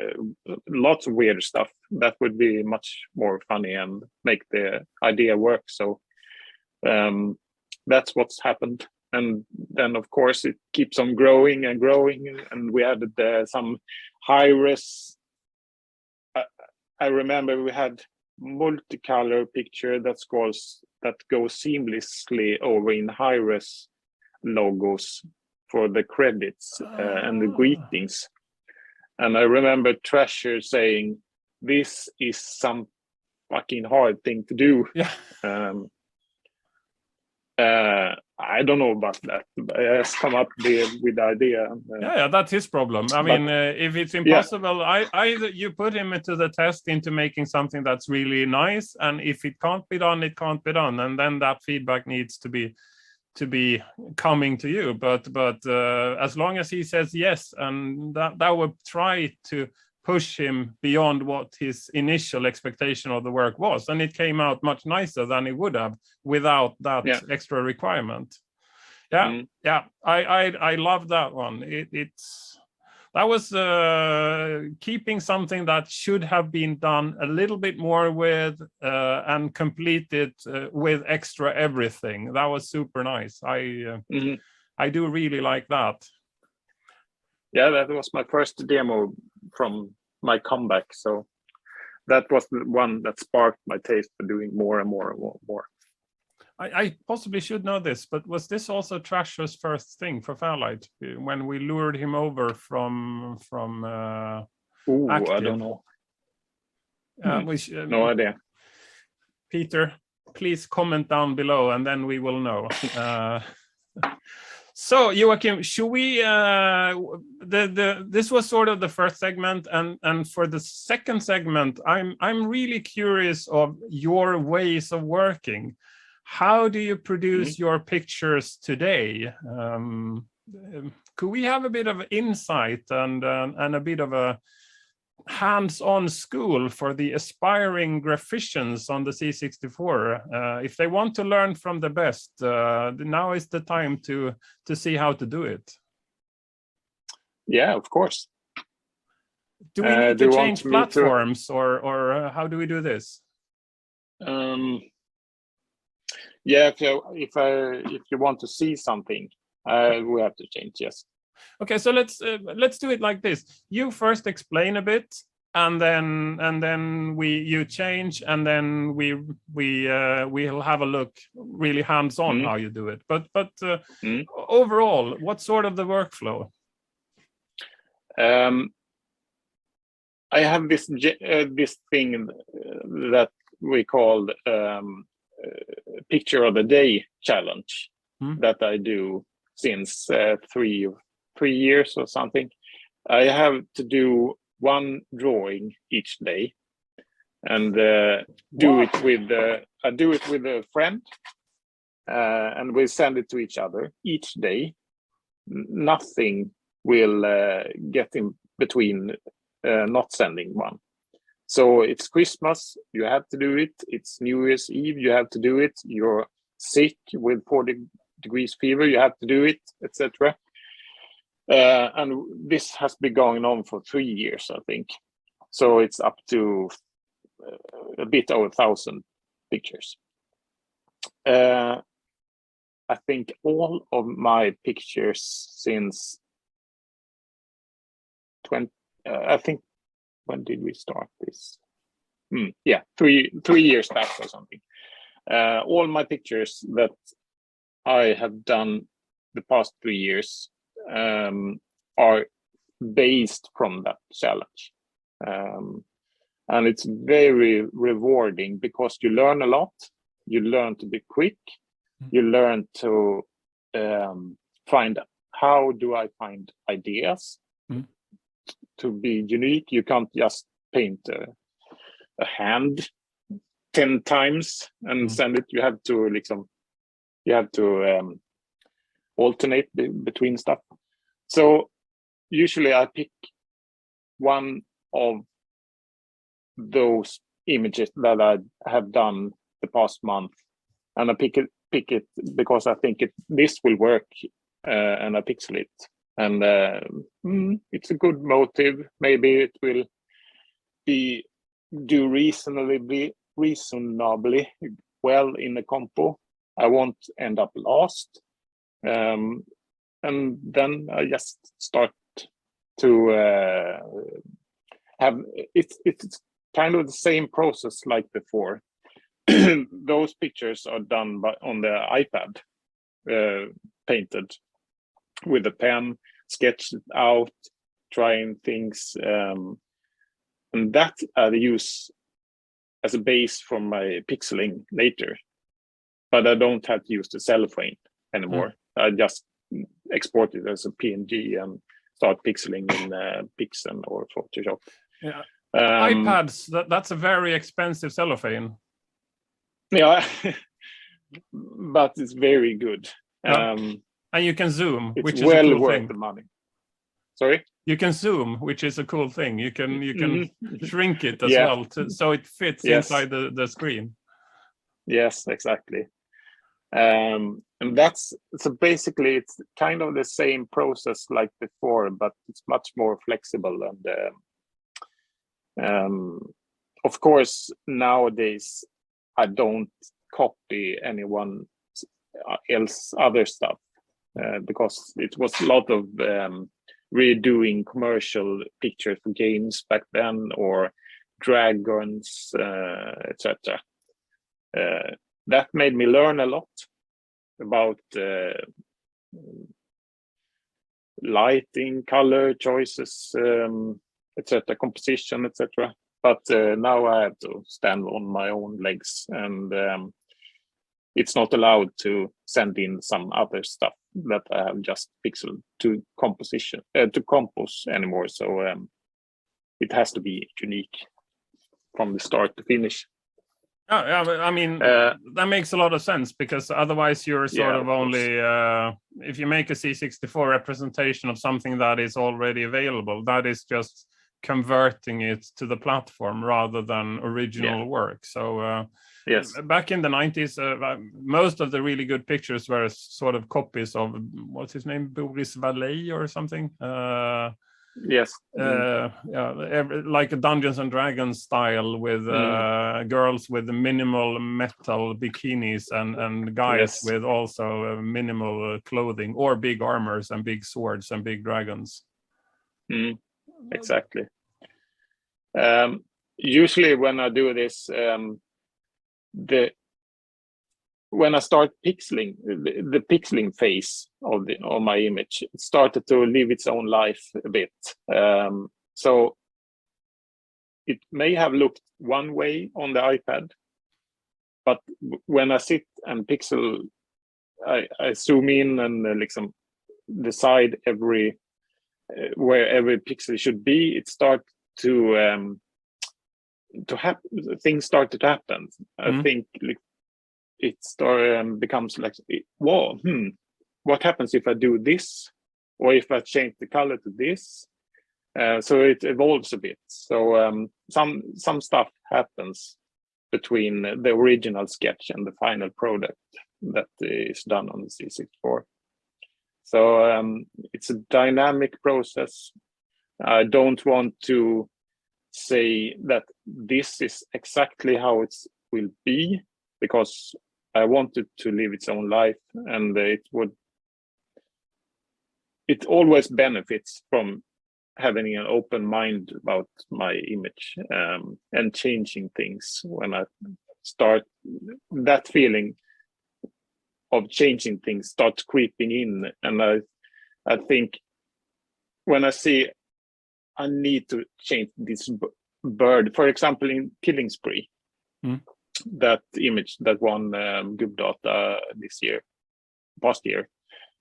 lots of weird stuff. That would be much more funny and make the idea work. So that's what's happened. And then, of course, it keeps on growing and growing. And we added some high-res. I remember we had multicolor picture that goes seamlessly over in high-res logos for the credits and the greetings. And I remember Trasher saying, this is some fucking hard thing to do. Yeah. I don't know about that. I just come up with the idea. Yeah, that's his problem. I mean, if it's impossible, either you put him into the test into making something that's really nice, and if it can't be done, it can't be done, and then that feedback needs to be coming to you. But as long as he says yes, and that would try to push him beyond what his initial expectation of the work was, and it came out much nicer than it would have without that extra requirement. I love that one. That was keeping something that should have been done a little bit more with and completed with extra everything. That was super nice. I do really like that. Yeah, that was my first demo from my comeback. So that was the one that sparked my taste for doing more and more and more. I possibly should know this, but was this also Trasher's first thing for FairLight when we lured him over from Active? I don't know. No idea. Peter, please comment down below, and then we will know. So Joachim, should we? This was sort of the first segment, and for the second segment, I'm really curious of your ways of working. How do you produce your pictures today? Could we have a bit of insight and a bit of a hands-on school for the aspiring graphicians on the C64? If they want to learn from the best, now is the time to see how to do it. Yeah, of course. Do we need to change platforms, or how do we do this? Yeah, if you want to see something, we have to change. Yes. Okay, so let's do it like this. You first explain a bit, and then you change, and then we'll have a look really hands-on how you do it. But overall, what's sort of the workflow? I have this thing that we call picture of the day challenge that I do since 3 years or something. I have to do one drawing each day, and do it with a friend, and we send it to each other each day. Nothing will get in between not sending one. So it's Christmas, you have to do it. It's New Year's Eve, you have to do it. You're sick with 40 degrees fever, you have to do it, etc. And this has been going on for 3 years, I think. So it's up to a bit over 1,000 pictures. I think all of my pictures since I think, when did we start this? Yeah, three years back or something. All my pictures that I have done the past 3 years are based from that challenge. And it's very rewarding because you learn a lot. You learn to be quick. You learn to find, how do I find ideas to be unique? You can't just paint a hand 10 times and send it. You have to alternate between stuff. So usually I pick one of those images that I have done the past month, and I pick it because I think this will work, and I pixel it. And it's a good motive. Maybe it will do reasonably well in the compo. I won't end up lost. And then I just start to have it's kind of the same process like before. Those pictures are done on the iPad, painted with a pen, sketched out, trying things, and that I use as a base for my pixeling later. But I don't have to use the cellophane anymore. I just export it as a PNG and start pixeling in Pixel or Photoshop. Yeah. iPads, that's a very expensive cellophane. Yeah, but it's very good. And you can zoom, it's which is well a cool worth thing. the money. Sorry? You can zoom, which is a cool thing. You can shrink it as well, so it fits inside the screen. Yes, exactly. And that's so basically it's kind of the same process like before, but it's much more flexible. And of course, nowadays I don't copy anyone else other stuff because it was a lot of redoing commercial pictures for games back then, or dragons, etc. That made me learn a lot about lighting, color choices, etc., composition, etc. But now I have to stand on my own legs, and it's not allowed to send in some other stuff that I have just pixel to composition to compose anymore. So it has to be unique from the start to finish. Yeah, I mean, that makes a lot of sense, because otherwise you're sort of only, if you make a C64 representation of something that is already available, that is just converting it to the platform rather than original work. So back in the 90s, most of the really good pictures were sort of copies of, what's his name, Boris Vallejo or something? Like a Dungeons and Dragons style with girls with minimal metal bikinis and guys with also minimal clothing, or big armors and big swords and big dragons. Exactly. Usually when I do this, when I start pixeling, the pixeling phase of my image, it started to live its own life a bit. So it may have looked one way on the iPad, but when I sit and pixel, I zoom in and decide where every pixel should be. It starts to happen. Things started to happen. I think it becomes like, whoa, what happens if I do this, or if I change the color to this? So it evolves a bit. So some stuff happens between the original sketch and the final product that is done on the C64. So it's a dynamic process. I don't want to say that this is exactly how it will be, because I want it to live its own life, and it always benefits from having an open mind about my image and changing things. When I start, that feeling of changing things starts creeping in, and I think when I see I need to change this bird, for example, in Killing Spree, that image that won Good Data past year,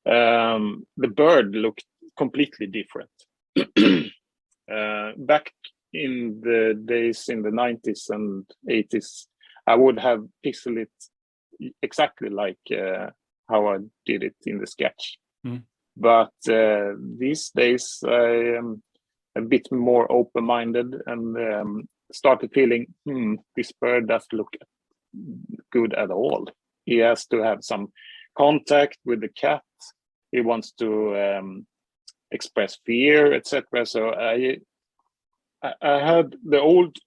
the bird looked completely different. Back in the days in the 90s and 80s, I would have pixeled it exactly like how I did it in the sketch. But these days I am a bit more open-minded and started feeling, this bird doesn't look good at all. He has to have some contact with the cat. He wants to express fear, etc. So I had the old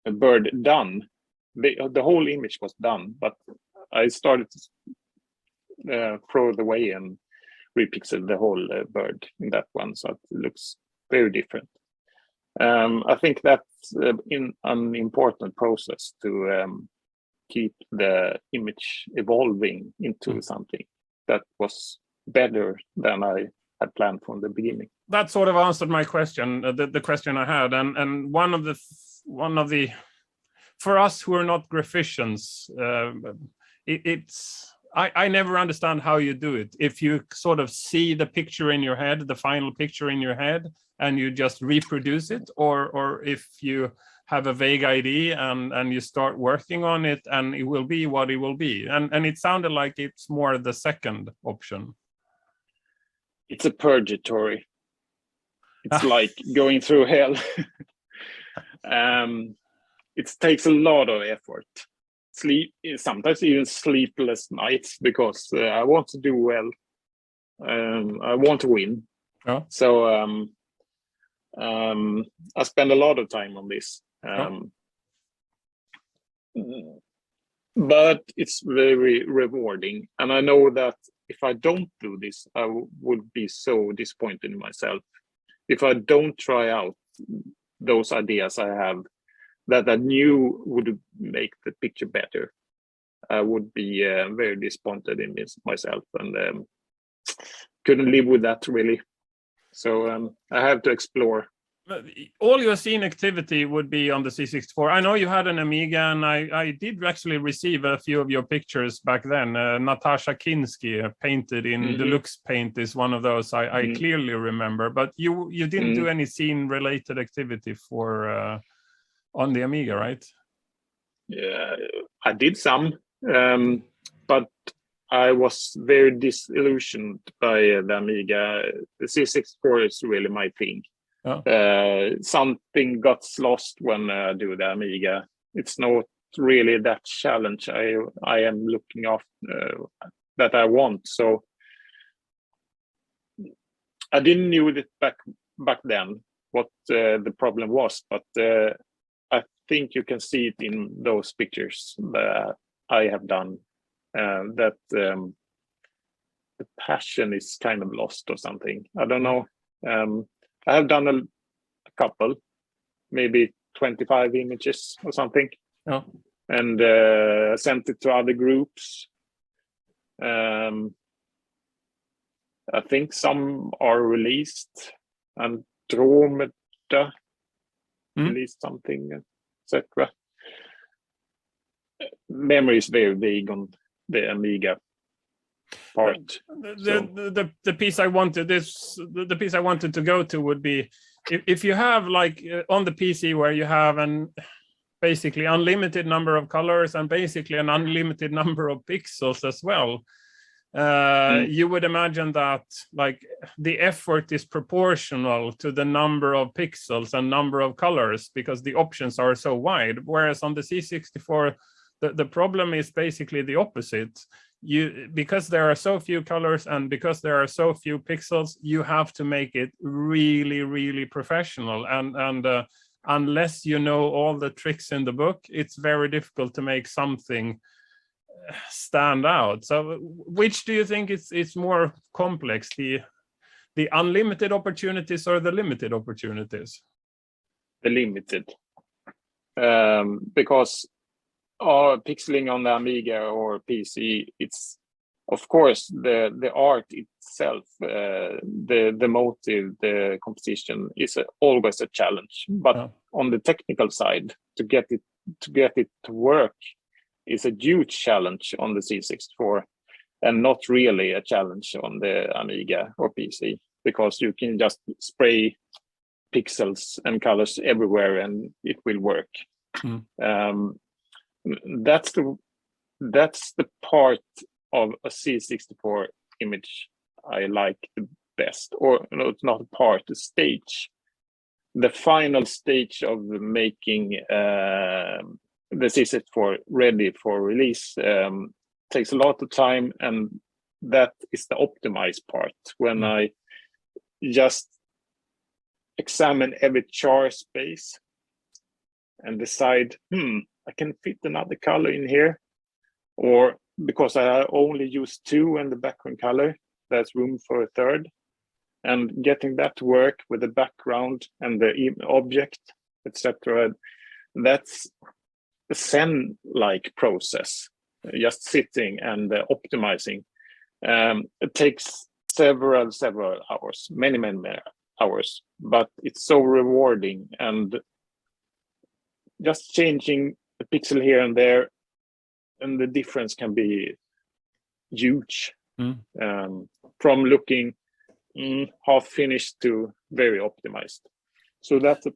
bird done. The whole image was done, but I started to throw it away and repixel the whole bird in that one, so it looks very different. I think that's an important process to keep the image evolving into something that was better than I had planned from the beginning. That sort of answered my question, the question I had, and one of the for us who are not graphicians, I never understand how you do it. If you sort of see the picture in your head, the final picture in your head, and you just reproduce it, or if you have a vague idea and you start working on it, and it will be what it will be. And it sounded like it's more the second option. It's a purgatory. It's like going through hell. It takes a lot of effort. Sometimes even sleepless nights, because I want to do well. I want to win. Yeah. So I spend a lot of time on this. But it's very rewarding. And I know that if I don't do this, I would be so disappointed in myself. If I don't try out those ideas I have that I knew would make the picture better, I would be very disappointed in myself, and couldn't live with that really. So I have to explore. All your scene activity would be on the C64. I know you had an Amiga, and I did actually receive a few of your pictures back then. Natasha Kinski, painted in Deluxe Paint, is one of those I clearly remember. But you didn't do any scene related activity for on the Amiga, right? Yeah, I did some, but I was very disillusioned by the Amiga. The C64 is really my thing. Oh. Something got lost when I do the Amiga. It's not really that challenge I am looking after that I want. So I didn't knew it back then what the problem was, but I think you can see it in those pictures that I have done, that the passion is kind of lost or something. I don't know. I have done a couple, maybe 25 images or something, and sent it to other groups. I think some are released, and Andromeda released something, etc. Memory is very vague on the Amiga part. The piece I wanted the piece I wanted to go to would be if you have like on the PC where you have an basically unlimited number of colors and basically an unlimited number of pixels as well. You would imagine that like the effort is proportional to the number of pixels and number of colors, because the options are so wide. Whereas on the C64, the problem is basically the opposite. Because there are so few colors and because there are so few pixels, you have to make it really, really professional. And unless you know all the tricks in the book, it's very difficult to make something stand out. So which do you think it's more complex, the unlimited opportunities or the limited opportunities? The limited, because pixeling on the Amiga or PC, it's of course the art itself, the motive, the composition is always a challenge, but on the technical side, to get it to work is a huge challenge on the C64, and not really a challenge on the Amiga or PC, because you can just spray pixels and colors everywhere and it will work. That's the part of a C64 image I like the best, or no, it's not a part, a stage. The final stage of making the C64 ready for release takes a lot of time, and that is the optimized part, when I just examine every char space and decide, I can fit another color in here, or because I only use 2 in the background color, there's room for a third, and getting that to work with the background and the object, etc. That's a Zen-like process, just sitting and optimizing. It takes several hours, many hours, but it's so rewarding. And just changing a pixel here and there and the difference can be huge. Mm. From looking half finished to very optimized. So that's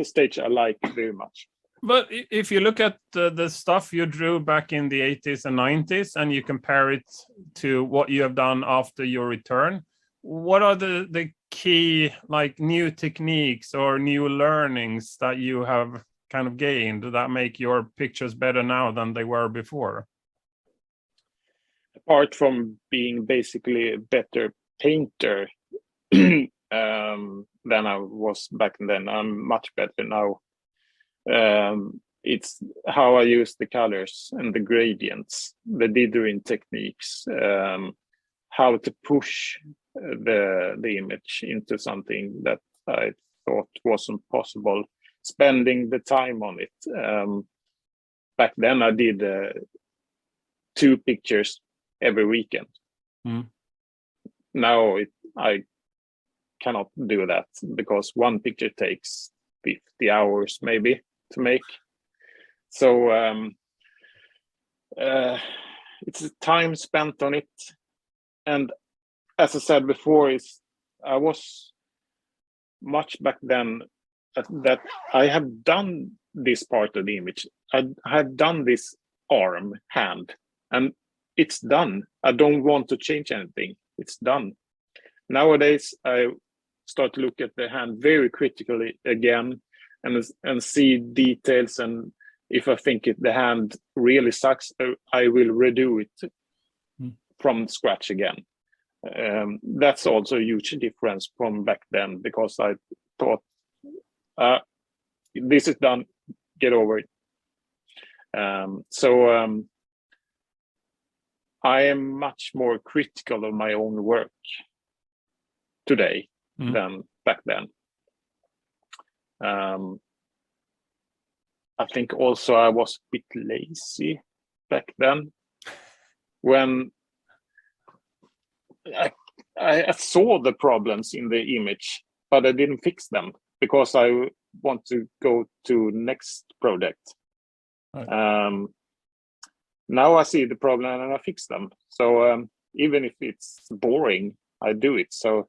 a stage I like very much. But if you look at the stuff you drew back in the 80s and 90s and you compare it to what you have done after your return, what are the key like new techniques or new learnings that you have kind of gained that make your pictures better now than they were before? Apart from being basically a better painter than I was back then, I'm much better now. It's how I use the colors and the gradients, the dithering techniques, how to push the image into something that I thought wasn't possible, spending the time on it. Back then I did 2 pictures every weekend. Now I cannot do that because 1 picture takes 50 hours maybe to make. So it's time spent on it. And as I said before, I was much back then that I have done this part of the image. I have done this arm, hand, and it's done. I don't want to change anything. It's done. Nowadays, I start to look at the hand very critically again and see details. And if I think the hand really sucks, I will redo it from scratch again. That's also a huge difference from back then, because I thought, this is done, get over it. So I am much more critical of my own work today than back then. I think also I was a bit lazy back then when I saw the problems in the image, but I didn't fix them because I want to go to next project. Right. Now I see the problem and I fix them. So even if it's boring, I do it. So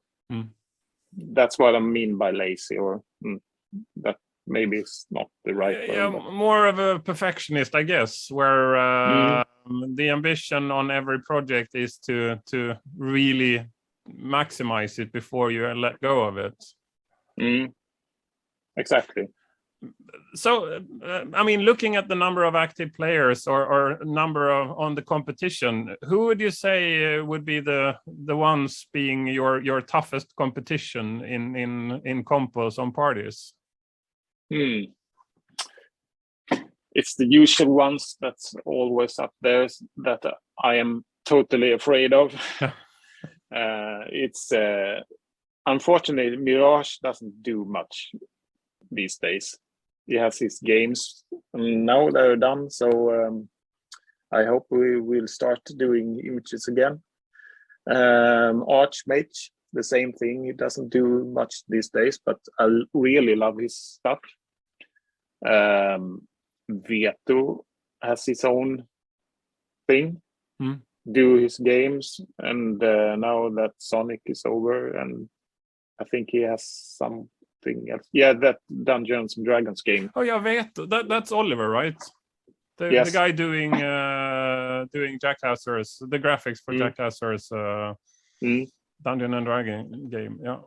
that's what I mean by lazy, or that maybe it's not the right word. Yeah, more of a perfectionist, I guess, where the ambition on every project is to really maximize it before you let go of it. Exactly. So, I mean, looking at the number of active players or number of on the competition, who would you say would be the ones being your toughest competition in compos on parties? It's the usual ones that's always up there that I am totally afraid of. It's unfortunately Mirage doesn't do much these days. He has his games, and now they're done. So I hope we will start doing images again. Archmage, the same thing. He doesn't do much these days, but I really love his stuff. Veto has his own thing, do his games, and now that Sonic is over, and I think he has something else. Yeah, that Dungeons and Dragons game. Oh yeah, Veto. That's Oliver, right? Yes. The guy doing Jackhassers, the graphics for Jackhassers Dungeon and Dragon game. Yeah.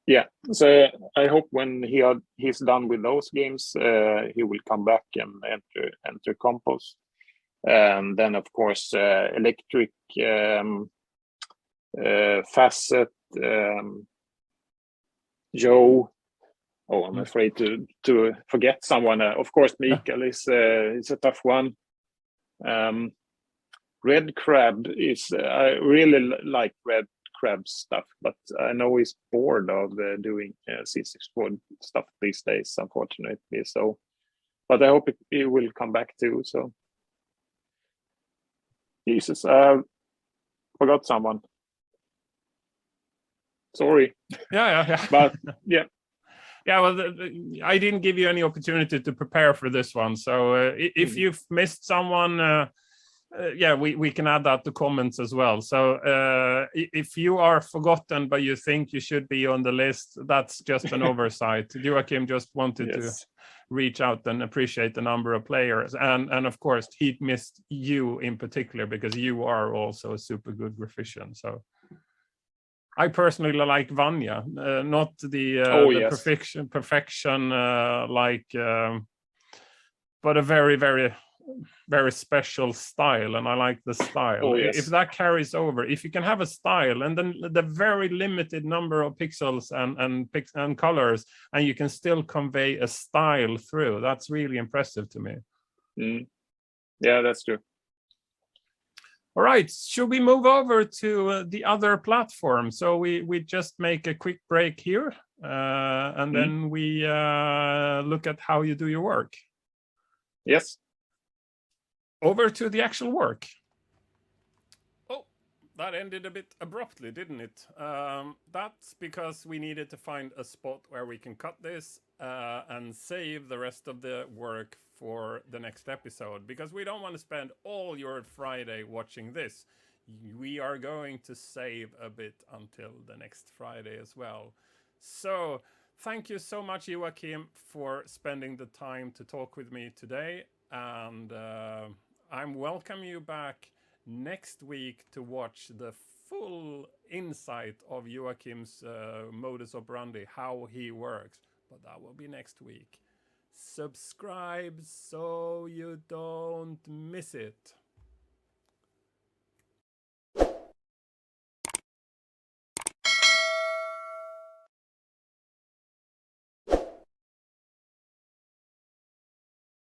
Yeah, so I hope when he's done with those games, he will come back and enter compos. And then of course Electric, Facet, Joe. Oh, I'm afraid to forget someone. Of course, Mikael is a tough one. Red Crab is I really like Red Crab stuff, but I know he's bored of doing C64 stuff these days, unfortunately. So, but I hope it will come back too. So, Jesus, forgot someone. Sorry. Yeah. But yeah, Yeah, well, I didn't give you any opportunity to prepare for this one. So if you've missed someone, yeah, we can add that to comments as well. So if you are forgotten, but you think you should be on the list, that's just an oversight. Joachim just wanted to reach out and appreciate the number of players. And of course, he missed you in particular because you are also a super good graphician. So I personally like Vanya, not the perfection but a very, very, very special style, and I like the style. If that carries over, if you can have a style and then the very limited number of pixels and colors, and you can still convey a style through, that's really impressive to me. Yeah, that's true. All right, should we move over to the other platform? So we just make a quick break here, and then we look at how you do your work. Yes. Over to the actual work. Oh, that ended a bit abruptly, didn't it? That's because we needed to find a spot where we can cut this and save the rest of the work for the next episode, because we don't want to spend all your Friday watching this. We are going to save a bit until the next Friday as well. So thank you so much, Joachim, for spending the time to talk with me today. And I'm welcome you back next week to watch the full insight of Joachim's modus operandi, how he works. But that will be next week. Subscribe so you don't miss it.